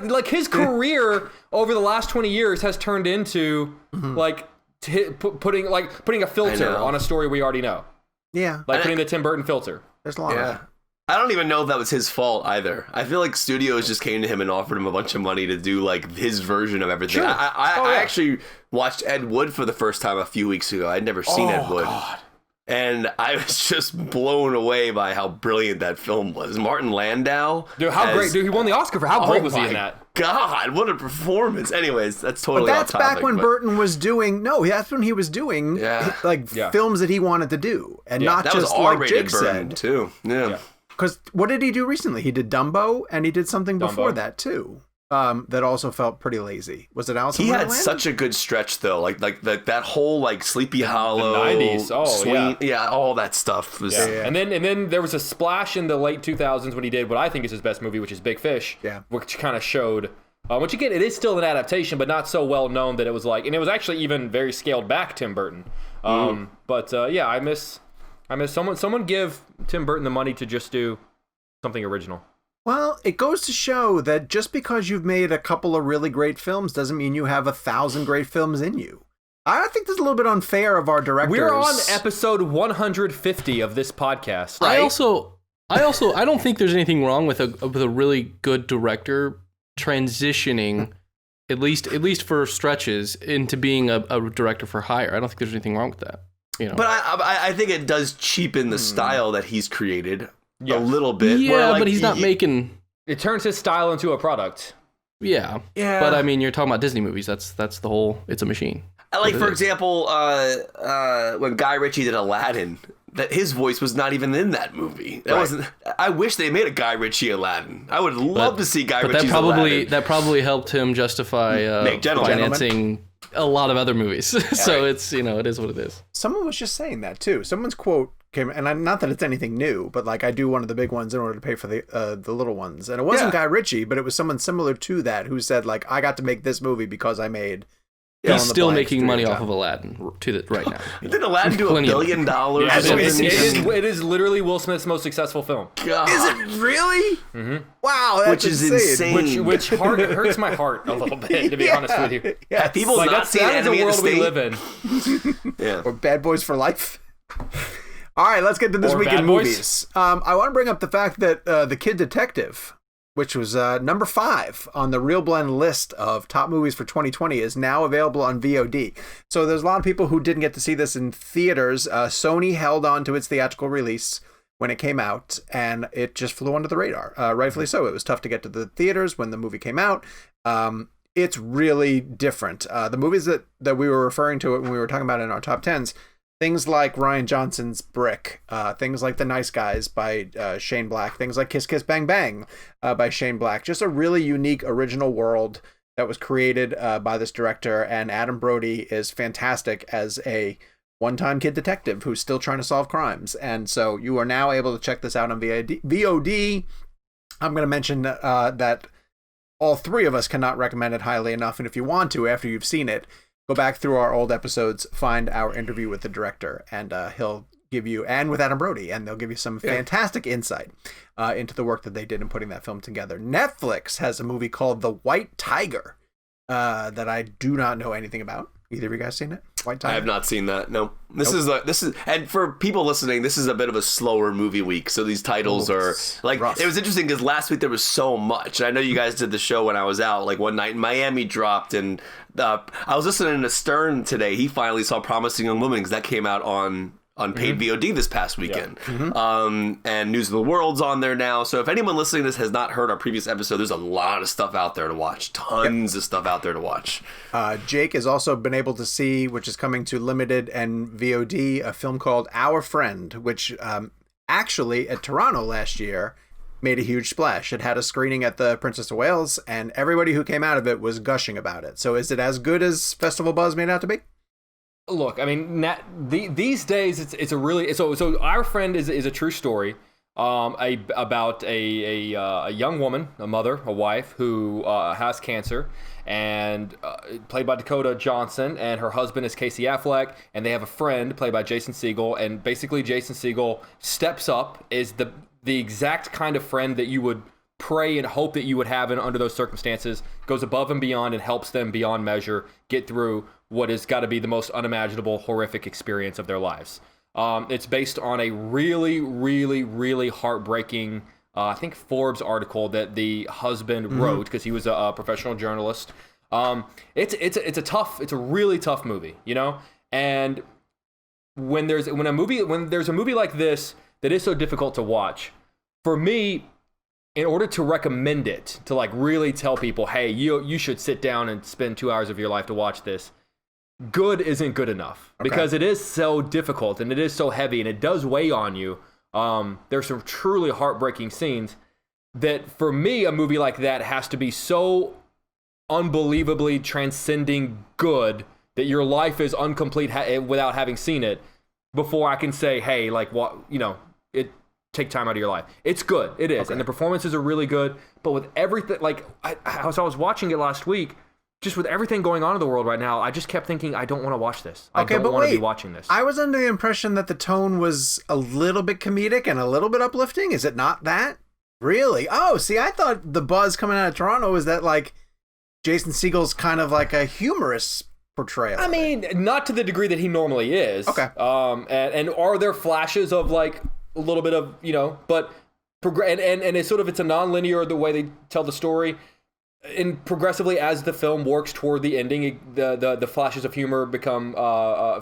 Like his career over the last 20 years has turned into putting a filter on a story we already know. Yeah. Like putting the Tim Burton filter. There's a lot of it. I don't even know if that was his fault either. I feel like studios just came to him and offered him a bunch of money to do like his version of everything. Sure. I actually watched Ed Wood for the first time a few weeks ago. I'd never seen Ed Wood. God. And I was just blown away by how brilliant that film was. Martin Landau. Dude, how great. Dude, he won the Oscar for how great was he in that? God, what a performance. Anyways, that's totally But that's off topic, back when Burton was doing. No, that's when he was doing films that he wanted to do, and not that just was like R-rated Jake Burton said. too. Yeah. Because what did he do recently? He did Dumbo, and he did something before that too. That also felt pretty lazy. Was it Alice in He Wonderland? had such a good stretch though, like that whole like Sleepy Hollow, the 90s. Oh, yeah, all that stuff was. Yeah. And then there was a splash in the late 2000s when he did what I think is his best movie, which is Big Fish. Yeah. Which kind of showed. Which again, it is still an adaptation, but not so well known that it was like, and it was actually even very scaled back Tim Burton. But I miss someone give Tim Burton the money to just do something original. Well, it goes to show that just because you've made a couple of really great films doesn't mean you have 1,000 great films in you. I think that's a little bit unfair of our directors. We're on episode 150 of this podcast. Right? I don't think there's anything wrong with a really good director transitioning, at least for stretches, into being a director for hire. I don't think there's anything wrong with that. You know? But I think it does cheapen the style that he's created a little bit. Yeah, but he's not making. It turns his style into a product. Yeah. But I mean, you're talking about Disney movies. That's the whole. It's a machine. Like for example, when Guy Ritchie did Aladdin, that his voice was not even in that movie. That wasn't. I wish they made a Guy Ritchie Aladdin. I would love to see Guy Ritchie's Aladdin. That probably helped him justify financing a lot of other movies. So it's it is what it is. Someone was just saying that too. Someone's quote came, and not that it's anything new, but like I do one of the big ones in order to pay for the little ones, and it wasn't Guy Ritchie, but it was someone similar to that who said like I got to make this movie because I made. He's still making money off of Aladdin right now. Did Aladdin do $1 billion? Yeah, it is literally Will Smith's most successful film. God. Is it really? Mm-hmm. Wow, that's insane. Which hurts my heart a little bit, to be honest with you. Yeah, people not seen Enemy of the State. We live in. Yeah. Or Bad Boys for Life. All right, let's get to this week in movies. I want to bring up the fact that The Kid Detective, which was number 5 on the Real Blend list of top movies for 2020, is now available on VOD. So there's a lot of people who didn't get to see this in theaters. Sony held on to its theatrical release when it came out, and it just flew under the radar. Rightfully so. It was tough to get to the theaters when the movie came out. It's really different. The movies that we were referring to when we were talking about it in our top 10s, things like Rian Johnson's Brick, things like The Nice Guys by Shane Black, things like Kiss Kiss Bang Bang by Shane Black. Just a really unique original world that was created by this director, and Adam Brody is fantastic as a one-time kid detective who's still trying to solve crimes. And so you are now able to check this out on VOD. I'm going to mention that all three of us cannot recommend it highly enough, and if you want to, after you've seen it, go back through our old episodes, find our interview with the director, and he'll give you, and with Adam Brody, and they'll give you some fantastic insight into the work that they did in putting that film together. Netflix has a movie called The White Tiger that I do not know anything about. Either of you guys seen it? White Tiger? I have not seen that. No. This is, and for people listening, this is a bit of a slower movie week. So these titles are like, rough. It was interesting because last week there was so much. And I know you guys did the show when I was out, like one night in Miami dropped, and I was listening to Stern today. He finally saw Promising Young Woman because that came out on paid VOD this past weekend. And News of the World's on there now. So if anyone listening to this has not heard our previous episode, there's a lot of stuff out there to watch. Tons of stuff out there to watch. Jake has also been able to see, which is coming to limited and VOD, a film called Our Friend, which actually at Toronto last year made a huge splash. It had a screening at the Princess of Wales, and everybody who came out of it was gushing about it. So is it as good as Festival Buzz made out to be? Look, I mean, these days it's a really so Our Friend is a true story about a young woman, a mother, a wife who has cancer, and played by Dakota Johnson, and her husband is Casey Affleck, and they have a friend played by Jason Segel, and basically Jason Segel steps up, is the exact kind of friend that you would pray and hope that you would have under those circumstances, goes above and beyond and helps them beyond measure get through what has got to be the most unimaginable, horrific experience of their lives. It's based on a really, really, really heartbreaking, I think Forbes article that the husband wrote because he was a professional journalist. It's a really tough movie, you know. And when there's a movie like this that is so difficult to watch, for me, in order to recommend it, to like really tell people, hey, you should sit down and spend 2 hours of your life to watch this, good isn't good enough. Because it is so difficult and it is so heavy and it does weigh on you. There's some truly heartbreaking scenes that, for me, a movie like that has to be so unbelievably transcending good that your life is incomplete without having seen it before I can say, hey, like, what, take time out of your life. It's good. It is. And the performances are really good. But with everything, like, I was watching it last week, just with everything going on in the world right now, I just kept thinking, I don't want to watch this. I don't want to be watching this. I was under the impression that the tone was a little bit comedic and a little bit uplifting. Is it not that? Really? Oh, see, I thought the buzz coming out of Toronto was that, like, Jason Segel's kind of like a humorous portrayal. I mean, not to the degree that he normally is. Okay. And are there flashes of, like, a little bit of, but and it's sort of, it's a non-linear the way they tell the story, and progressively as the film works toward the ending, the flashes of humor become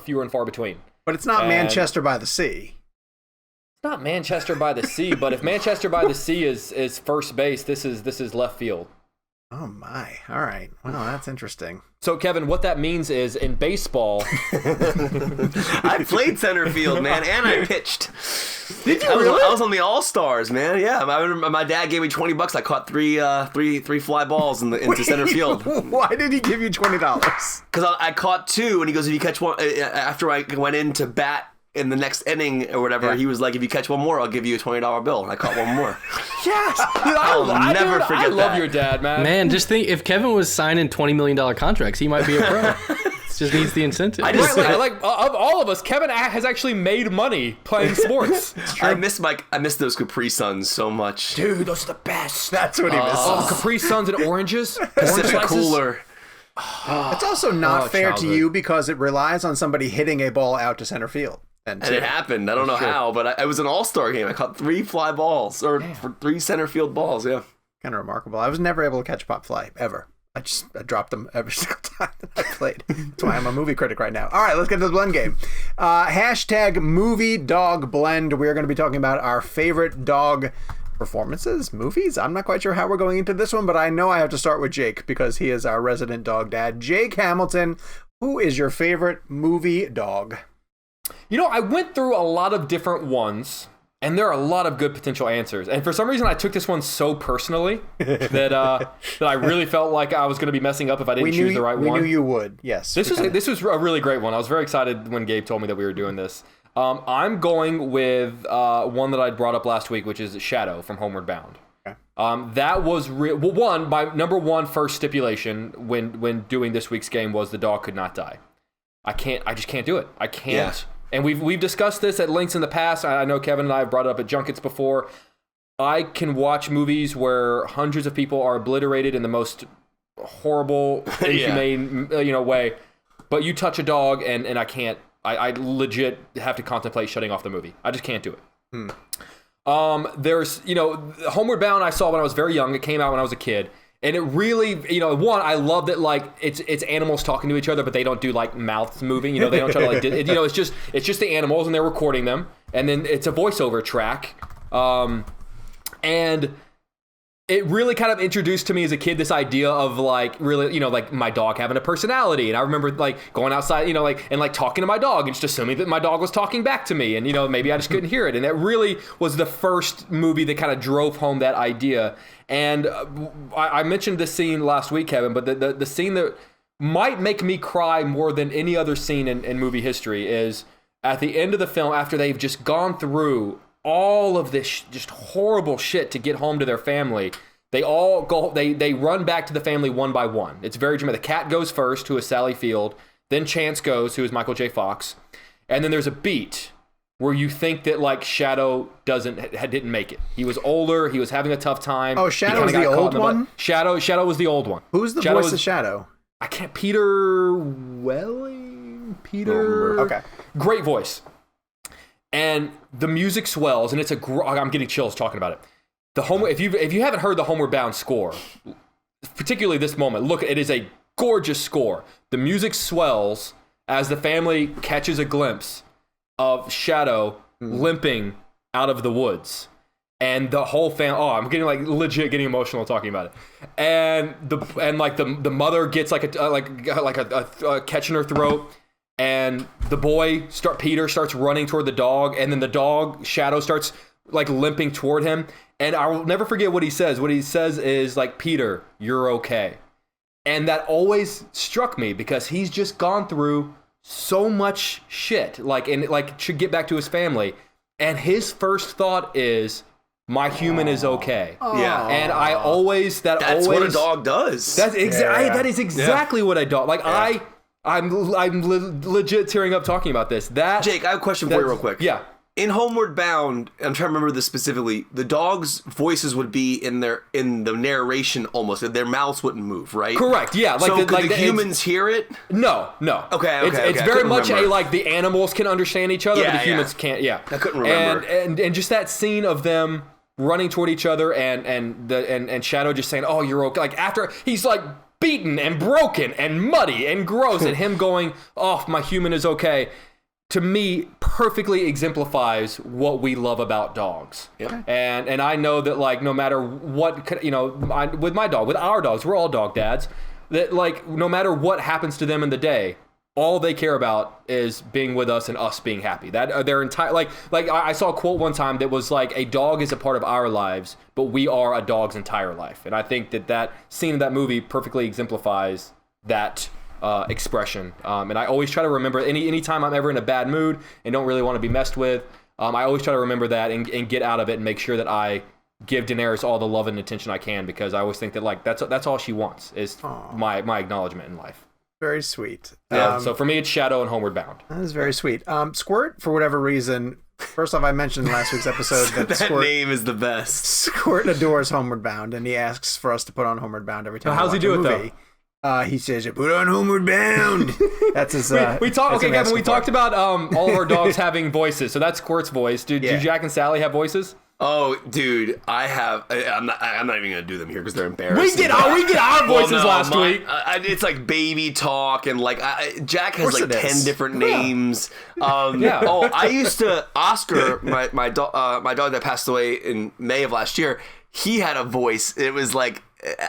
fewer and far between. But it's not Manchester by the Sea. It's not Manchester by the Sea, but if Manchester by the Sea is first base, this is left field. Oh my! All right. Wow, that's interesting. So, Kevin, what that means is in baseball, I played center field, man, and I pitched. Did you really? I was on the All Stars, man. Yeah, my dad gave me $20. I caught three fly balls into center field. Why did he give you $20? Because I caught two, and he goes, if you catch one, after I went in to bat in the next inning or whatever, he was like, if you catch one more, I'll give you a $20 bill. And I caught one more. Yes! Dude, I'll never forget that. I love your dad, man. Man, just think, if Kevin was signing $20 million contracts, he might be a pro. Just needs the incentive. Like of all of us, Kevin has actually made money playing sports. I miss those Capri Suns so much. Dude, those are the best. That's what he misses. Oh, Capri Suns and oranges. Pacific Cooler. It's also not fair to you because it relies on somebody hitting a ball out to center field. And it happened. I don't know how, but it was an all-star game. I caught 3 fly balls, or 3 center field balls, yeah. Kind of remarkable. I was never able to catch a pop fly, ever. I dropped them every single time that I played. That's why I'm a movie critic right now. All right, let's get to the blend game. Hashtag movie dog blend. We're going to be talking about our favorite dog performances, movies. I'm not quite sure how we're going into this one, but I know I have to start with Jake because he is our resident dog dad. Jake Hamilton, who is your favorite movie dog? I went through a lot of different ones, and there are a lot of good potential answers. And for some reason, I took this one so personally that I really felt like I was going to be messing up if I didn't choose the right one. We knew you would, yes. This was a really great one. I was very excited when Gabe told me that we were doing this. I'm going with one that I brought up last week, which is Shadow from Homeward Bound. Okay. That was my number one first stipulation when doing this week's game was the dog could not die. I just can't do it. I can't. Yeah. And we've discussed this at lengths in the past. I know Kevin and I have brought it up at junkets before. I can watch movies where hundreds of people are obliterated in the most horrible, inhumane, way. But you touch a dog and I can't. I legit have to contemplate shutting off the movie. I just can't do it. There's, Homeward Bound I saw when I was very young. It came out when I was a kid. And it really, one, I love that, like, it's animals talking to each other, but they don't do, like, mouths moving. They don't try to, like, it's just the animals, and they're recording them. And then it's a voiceover track. And it really kind of introduced to me as a kid this idea of, like, really, like, my dog having a personality. And I remember, like, going outside, and talking to my dog and just assuming that my dog was talking back to me. And, maybe I just couldn't hear it. And that really was the first movie that kind of drove home that idea. And I mentioned this scene last week, Kevin, but the scene that might make me cry more than any other scene in movie history is at the end of the film, after they've just gone through all of this just horrible shit to get home to their family. They all go. They run back to the family one by one. It's very dramatic. The cat goes first, who is Sally Field. Then Chance goes, who is Michael J. Fox. And then there's a beat where you think that, like, Shadow didn't make it. He was older. He was having a tough time. Oh, Shadow was the old one? Shadow was the old one. Who's the voice of Shadow? I can't. Peter Welling? Peter? Okay. Great voice. And the music swells, and it's I'm getting chills talking about it. If you haven't heard the Homeward Bound score, particularly this moment, look, it is a gorgeous score. The music swells as the family catches a glimpse of Shadow limping out of the woods. and the whole family. Oh, I'm getting like legit getting emotional talking about it. And the mother gets like a catch in her throat, and the boy Peter starts running toward the dog, and then the dog Shadow starts like limping toward him. And I will never forget what he says. What he says is like, "Peter, you're okay." And that always struck me because he's just gone through so much shit, should get back to his family. And his first thought is, my human is okay. Yeah. And I always, that's what a dog does. That is exactly what a dog, I'm legit tearing up talking about this. Jake, I have a question for you real quick. Yeah. In Homeward Bound, I'm trying to remember this specifically, the dogs' voices would be in the narration almost. Their mouths wouldn't move, right? Correct, yeah. Could the humans hear it? No. Okay. It's very much the animals can understand each other, but the humans can't, I couldn't remember. And just that scene of them running toward each other and Shadow just saying, "Oh, you're okay." Like after he's like beaten and broken and muddy and gross and him going, "Oh, my human is okay." To me, perfectly exemplifies what we love about dogs. Yep. And I know that like no matter what, with my dog, with our dogs, we're all dog dads, that like no matter what happens to them in the day, all they care about is being with us and us being happy. That their entire like I saw a quote one time that was like, a dog is a part of our lives, but we are a dog's entire life. And I think that scene in that movie perfectly exemplifies that expression. And I always try to remember anytime I'm ever in a bad mood and don't really want to be messed with, I always try to remember that and get out of it and make sure that I give Daenerys all the love and attention I can, because I always think that like that's all she wants is my acknowledgement in life. Very sweet. Yeah, so for me, it's Shadow and Homeward Bound. That is very sweet. Squirt, for whatever reason, first off, I mentioned in last week's episode that Squirt, name is the best. Squirt adores Homeward Bound, and he asks for us to put on Homeward Bound every time. How's he do it though? He says, "Put on Homeward Bound." That's his. We talked. Okay, Kevin. We talked about all of our dogs having voices. So that's Squirt's voice. Do Jack and Sally have voices? Oh, dude, I have. I'm not even gonna do them here because they're embarrassing. We did our voices last week. It's like baby talk and like Jack has like 10 different names. Oh, I used to Oscar, my dog that passed away in May of last year. He had a voice. It was like.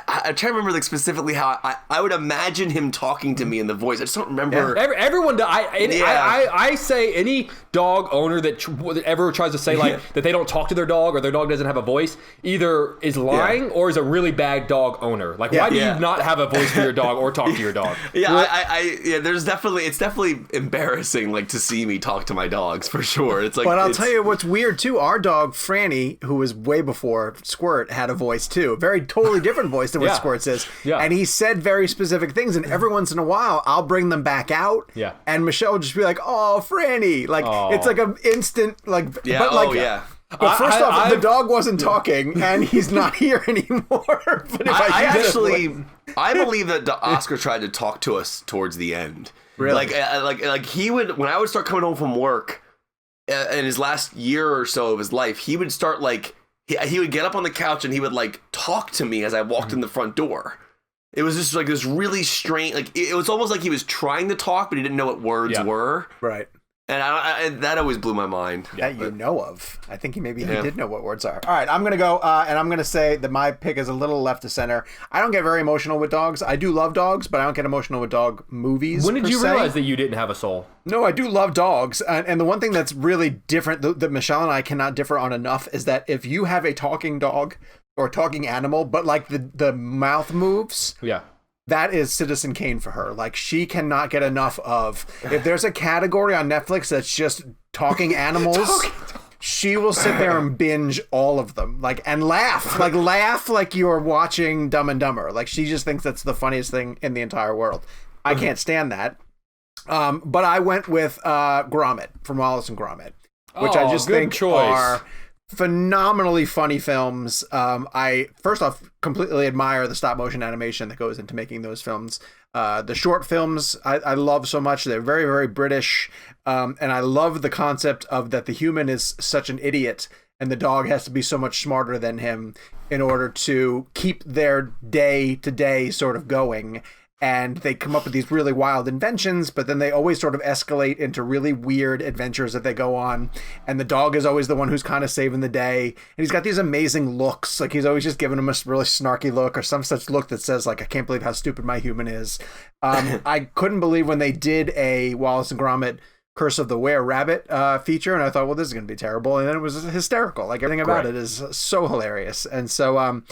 I'm trying to remember like specifically how I would imagine him talking to me in the voice. I just don't remember. Yeah. Everyone, I say any dog owner that ever tries to say like that they don't talk to their dog or their dog doesn't have a voice either is lying or is a really bad dog owner. Like why do you not have a voice for your dog or talk to your dog? There's definitely it's embarrassing like to see me talk to my dogs for sure. It's like, but I'll tell you what's weird too. Our dog Franny, who was way before Squirt, had a voice too. Very totally different voice than what Squirt says. Yeah. And he said very specific things, and every once in a while I'll bring them back out. Yeah. And Michelle will just be like, "Oh, Franny." Like it's like an instant like But first off, the dog wasn't talking and he's not here anymore. But I believe that Oscar tried to talk to us towards the end. Really? Like he would, when I would start coming home from work in his last year or so of his life, he would start like he would get up on the couch and he would like talk to me as I walked in the front door. It was just like this really strange, like it was almost like he was trying to talk, but he didn't know what words were. Right. And that always blew my mind. That you know of. I think he did know what words are. All right, I'm going to go, and I'm going to say that my pick is a little left to center. I don't get very emotional with dogs. I do love dogs, but I don't get emotional with dog movies. When did you realize that you didn't have a soul? No, I do love dogs. And the one thing that's really different, that Michelle and I cannot differ on enough, is that if you have a talking dog or talking animal, but like the mouth moves... Yeah. That is Citizen Kane for her. Like, she cannot get enough of... If there's a category on Netflix that's just talking animals, she will sit there and binge all of them. Like, and laugh. Laugh like you're watching Dumb and Dumber. Like, she just thinks that's the funniest thing in the entire world. I can't stand that. But I went with Gromit, from Wallace and Gromit, which I just think are... phenomenally funny films. I first off completely admire the stop motion animation that goes into making those films. The short films I love so much. They're very, very British. And I love the concept of that the human is such an idiot and the dog has to be so much smarter than him in order to keep their day to day sort of going. and they come up with these really wild inventions, but then they always sort of escalate into really weird adventures that they go on. And the dog is always the one who's kind of saving the day. And he's got these amazing looks. Like, he's always just giving him a really snarky look or some such look that says, like, I can't believe how stupid my human is. I couldn't believe when they did a Wallace and Gromit Curse of the Were-Rabbit feature, and I thought, well, this is going to be terrible. And then it was hysterical. Like, everything about it is so hilarious. And so,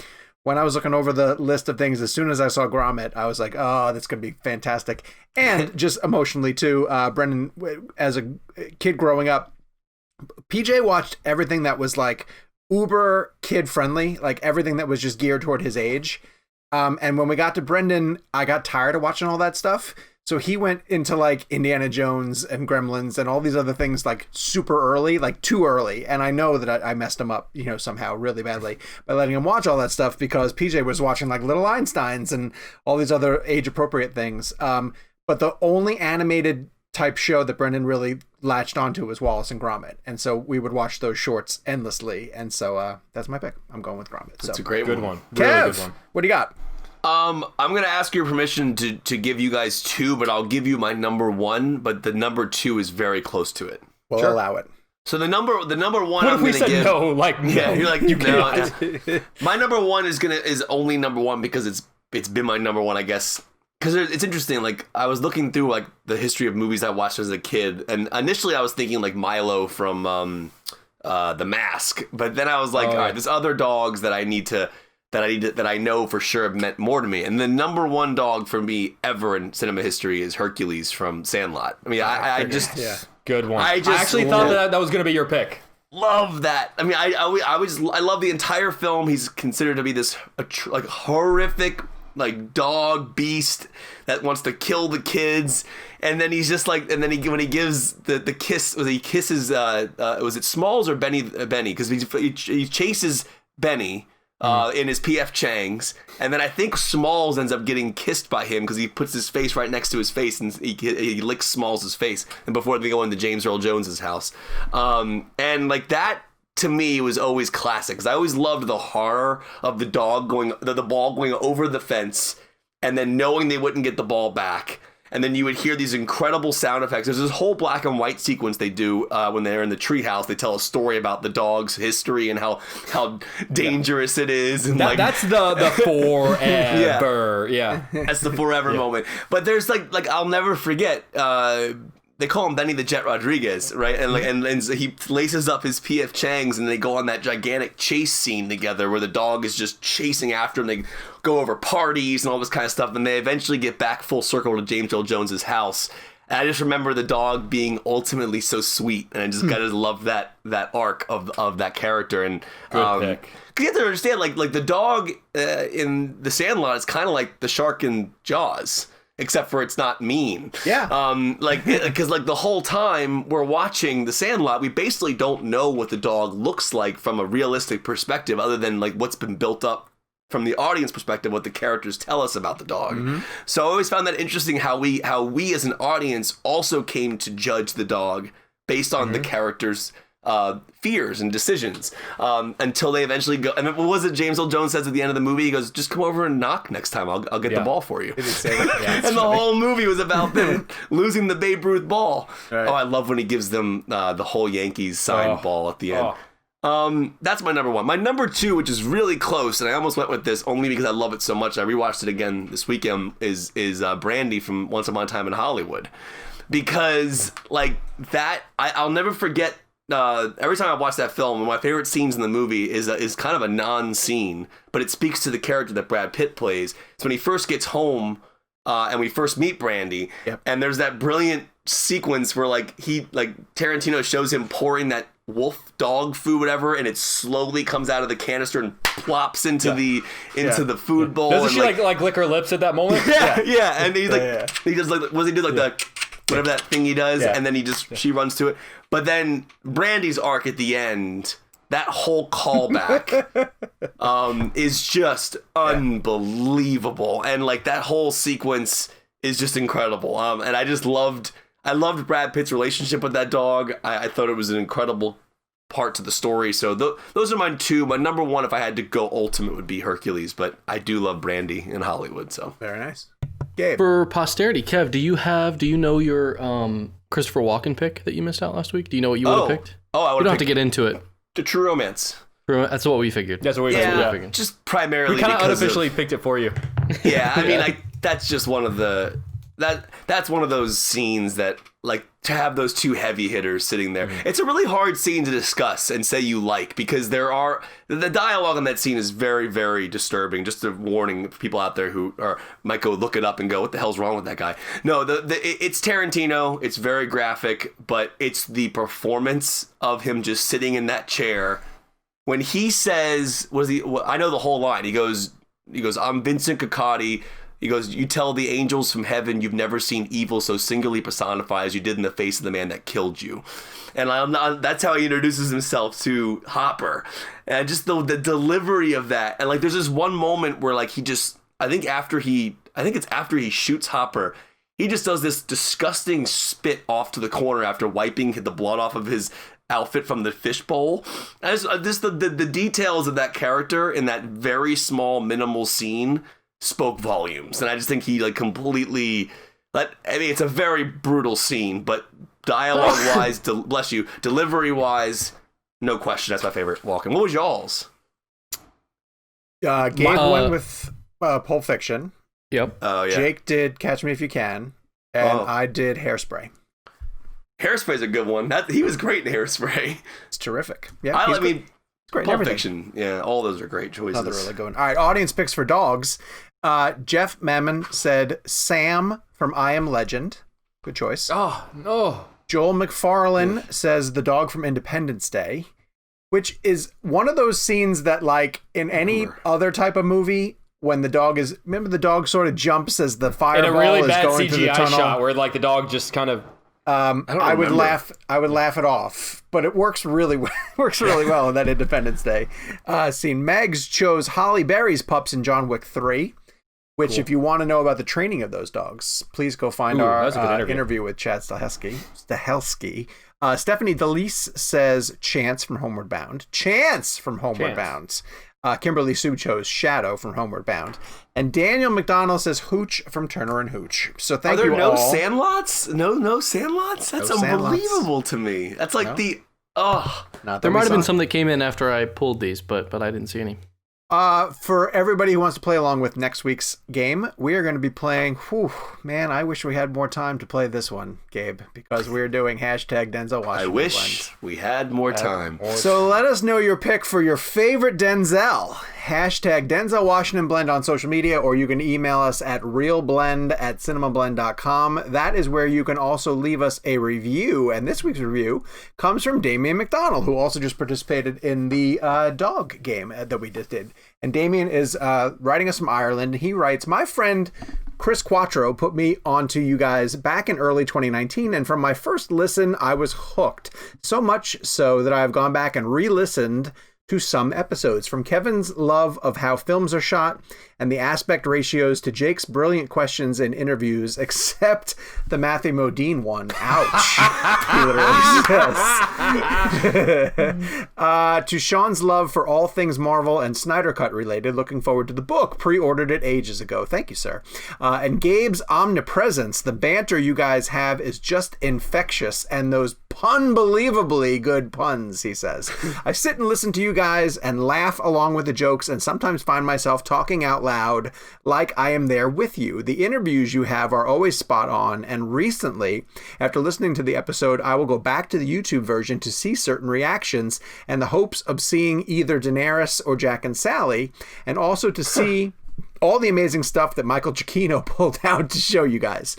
when I was looking over the list of things, as soon as I saw Gromit, I was like, oh, that's going to be fantastic. And just emotionally, too, Brendan, as a kid growing up, PJ watched everything that was, like, uber kid-friendly, like everything that was just geared toward his age. And when we got to Brendan, I got tired of watching all that stuff. So he went into like Indiana Jones and Gremlins and all these other things like super early, like too early. And I know that I messed him up, you know, somehow really badly by letting him watch all that stuff, because PJ was watching like Little Einsteins and all these other age appropriate things. But the only animated type show that Brendan really latched onto was Wallace and Gromit. And so we would watch those shorts endlessly. And so that's my pick. I'm going with Gromit. That's a great one. Kev, really good one. What do you got? I'm going to ask your permission to give you guys two, but I'll give you my number one, but the number two is very close to it. We'll allow it. So the number one what I'm if we going to said give. no? Like, no. Yeah, you're like, you no. can't. My number one is only number one because it's been my number one, I guess. Because it's interesting, like, I was looking through, like, the history of movies I watched as a kid, and initially I was thinking, like, Milo from The Mask, but then I was like, all right, there's other dogs that I know for sure have meant more to me. And the number one dog for me ever in cinema history is Hercules from Sandlot. I mean, I just... Yeah. Good one. I actually thought that was going to be your pick. Love that. I mean, I love the entire film. He's considered to be this like horrific like dog beast that wants to kill the kids, and then he's just like, and then when he gives the kiss, he kisses was it Smalls or Benny? Because he chases Benny in his PF Chang's, and then I think Smalls ends up getting kissed by him because he puts his face right next to his face and he licks Smalls' face, and before they go into James Earl Jones's house, and like that to me was always classic because I always loved the horror of the dog the ball going over the fence and then knowing they wouldn't get the ball back. And then you would hear these incredible sound effects. There's this whole black and white sequence they do when they're in the treehouse. They tell a story about the dog's history and how dangerous it is. And that's the forever. Yeah. That's the forever moment. But there's like I'll never forget. They call him Benny the Jet Rodriguez, right? And so he laces up his PF Chang's and they go on that gigantic chase scene together where the dog is just chasing after him. They go over parties and all this kind of stuff, and they eventually get back full circle to James Earl Jones's house. And I just remember the dog being ultimately so sweet, and I just gotta love that arc of that character. And good pick. Cause you have to understand, like the dog in The Sandlot is kind of like the shark in Jaws. Except for it's not mean. Yeah. Because like the whole time we're watching The Sandlot, we basically don't know what the dog looks like from a realistic perspective, other than like what's been built up from the audience perspective, what the characters tell us about the dog. Mm-hmm. So I always found that interesting how we as an audience also came to judge the dog based on the characters' fears and decisions, until they eventually go. And what was it James Earl Jones says at the end of the movie? He goes, "Just come over and knock next time. I'll get the ball for you." And the whole movie was about them losing the Babe Ruth ball. Right. Oh, I love when he gives them the whole Yankees signed ball at the end. That's my number one. My number two, which is really close, and I almost went with this only because I love it so much. I rewatched it again this weekend. Is Brandy from Once Upon a Time in Hollywood, because like that, I'll never forget. Every time I watch that film, one of my favorite scenes in the movie is kind of a non-scene, but it speaks to the character that Brad Pitt plays. It's when he first gets home, and we first meet Brandy, and there's that brilliant sequence where Tarantino shows him pouring that wolf dog food, whatever, and it slowly comes out of the canister and plops into the food bowl. Doesn't she like lick her lips at that moment? Yeah, and he's he does like, what does he do, like the whatever that thing he does, and then she runs to it. But then Brandy's arc at the end, that whole callback is just unbelievable, and like that whole sequence is just incredible. And I loved Brad Pitt's relationship with that dog. I thought it was an incredible part to the story. So those are my two. My number one, if I had to go ultimate, would be Hercules. But I do love Brandy in Hollywood. So very nice. Gabe. For posterity, Kev, do you know your Christopher Walken pick that you missed out last week? Do you know what you would have picked? Oh, I would. You don't have to get into it. The True Romance. That's what we figured. That's what we figured. Just primarily We kind of because unofficially picked it for you. Yeah, I mean, that's just one of the that's one of those scenes that, like, to have those two heavy hitters sitting there. It's a really hard scene to discuss and say you like, because the dialogue in that scene is very, very disturbing. Just a warning for people out there who might go look it up and go, what the hell's wrong with that guy? No, it's Tarantino. It's very graphic, but it's the performance of him just sitting in that chair. When he says, I know the whole line. He goes, I'm Vincent Cacotti. He goes, you tell the angels from heaven you've never seen evil so singularly personified as you did in the face of the man that killed you. And that's how he introduces himself to Hopper. And just the delivery of that. And, like, there's this one moment where, like, I think it's after he shoots Hopper, he just does this disgusting spit off to the corner after wiping the blood off of his outfit from the fishbowl. The details of that character in that very small, minimal scene spoke volumes. And I just think he, like, completely, it's a very brutal scene, but dialogue-wise, bless you, delivery-wise, no question, that's my favorite Walken. What was y'all's? Gabe went with Pulp Fiction. Yep. Oh, yeah. Jake did Catch Me If You Can, and I did Hairspray. Hairspray's a good one. He was great in Hairspray. It's terrific. Yeah, I mean, it's great. Pulp Fiction, yeah, all those are great choices. Another really good one. All right, audience picks for dogs. Jeff Mammon said Sam from I Am Legend. Good choice. Oh, no. Joel McFarlane says the dog from Independence Day, which is one of those scenes that, like, in any other type of movie, when the dog remember the dog sort of jumps as the fireball in a really is bad going CGI through the tunnel. shot where, like, the dog just kind of. I would laugh it off, but it works really well in that Independence Day scene. Megs chose Holly Berry's pups in John Wick 3, which, if you want to know about the training of those dogs, please go find our interview with Chad Stahelski. Stephanie DeLise says Chance from Homeward Bound. Kimberly Sue chose Shadow from Homeward Bound. And Daniel McDonald says Hooch from Turner and Hooch. So thank you all. Are there no Sandlots? No Sandlots? That's unbelievable to me. That's like there might have been some that came in after I pulled these, but I didn't see any. For everybody who wants to play along with next week's game, we are going to be playing, man, I wish we had more time to play this one, Gabe, because we're doing hashtag Denzel Washington. I wish we had more time. So let us know your pick for your favorite Denzel. Hashtag Denzel Washington Blend on social media, or you can email us at realblend@cinemablend.com. That is where you can also leave us a review. And this week's review comes from Damian McDonald, who also just participated in the dog game that we just did. And Damian is writing us from Ireland. He writes, my friend Chris Quattro put me onto you guys back in early 2019, and from my first listen, I was hooked. So much so that I have gone back and re-listened to some episodes. From Kevin's love of how films are shot and the aspect ratios to Jake's brilliant questions in interviews, except the Matthew Modine one. Ouch. He literally says. To Sean's love for all things Marvel and SnyderCut related. Looking forward to the book. Pre-ordered it ages ago. Thank you, sir. And Gabe's omnipresence. The banter you guys have is just infectious, and those unbelievably good puns, he says. I sit and listen to you guys and laugh along with the jokes, and sometimes find myself talking out loud like I am there with you. The interviews you have are always spot on, and recently, after listening to the episode, I will go back to the YouTube version to see certain reactions and the hopes of seeing either Daenerys or Jack and Sally, and also to see all the amazing stuff that Michael Giacchino pulled out to show you guys.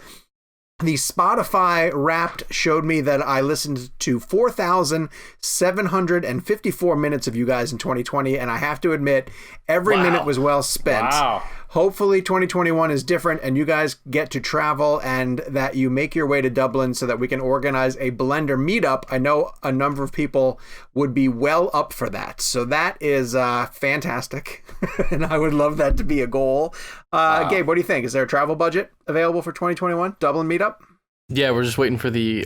The Spotify Wrapped showed me that I listened to 4,754 minutes of you guys in 2020, and I have to admit, every minute was well spent. Wow. Hopefully 2021 is different and you guys get to travel, and that you make your way to Dublin so that we can organize a Blender meetup. I know a number of people would be well up for that. So that is fantastic. And I would love that to be a goal. Wow. Gabe, what do you think? Is there a travel budget available for 2021? Dublin meetup? Yeah, we're just waiting for the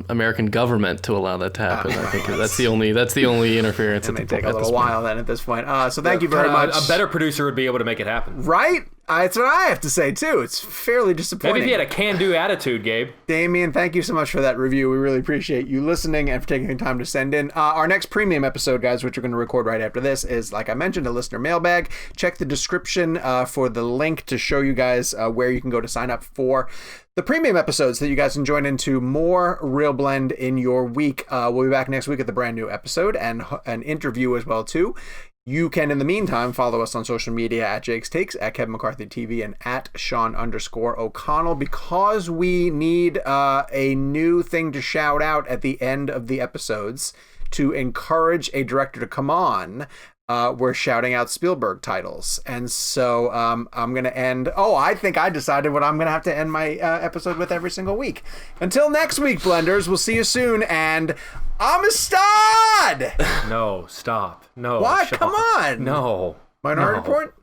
American government to allow that to happen. I think that's the only interference. It may take a little while then at this point. So thank you very much. A better producer would be able to make it happen. Right? That's what I have to say, too. It's fairly disappointing. Maybe if he had a can-do attitude, Gabe. Damien, thank you so much for that review. We really appreciate you listening and for taking the time to send in. Our next premium episode, guys, which we're going to record right after this, is, like I mentioned, a listener mailbag. Check the description for the link to show you guys where you can go to sign up for the premium episodes that you guys can join into more Real Blend in your week. We'll be back next week with a brand new episode and an interview as well, too. You can, in the meantime, follow us on social media at Jake's Takes, at Kevin McCarthy TV, and at Sean_O'Connell, because we need a new thing to shout out at the end of the episodes to encourage a director to come on. We're shouting out Spielberg titles. And so I'm going to end... Oh, I think I decided what I'm going to have to end my episode with every single week. Until next week, Blenders, we'll see you soon, and Amistad! No, stop. No. What? Stop. Come on! No. Minority No. Report?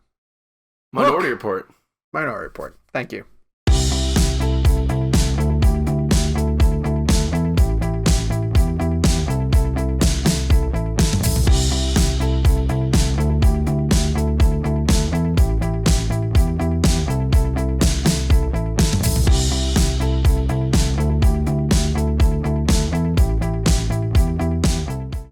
Minority Report. Minority Report. Thank you.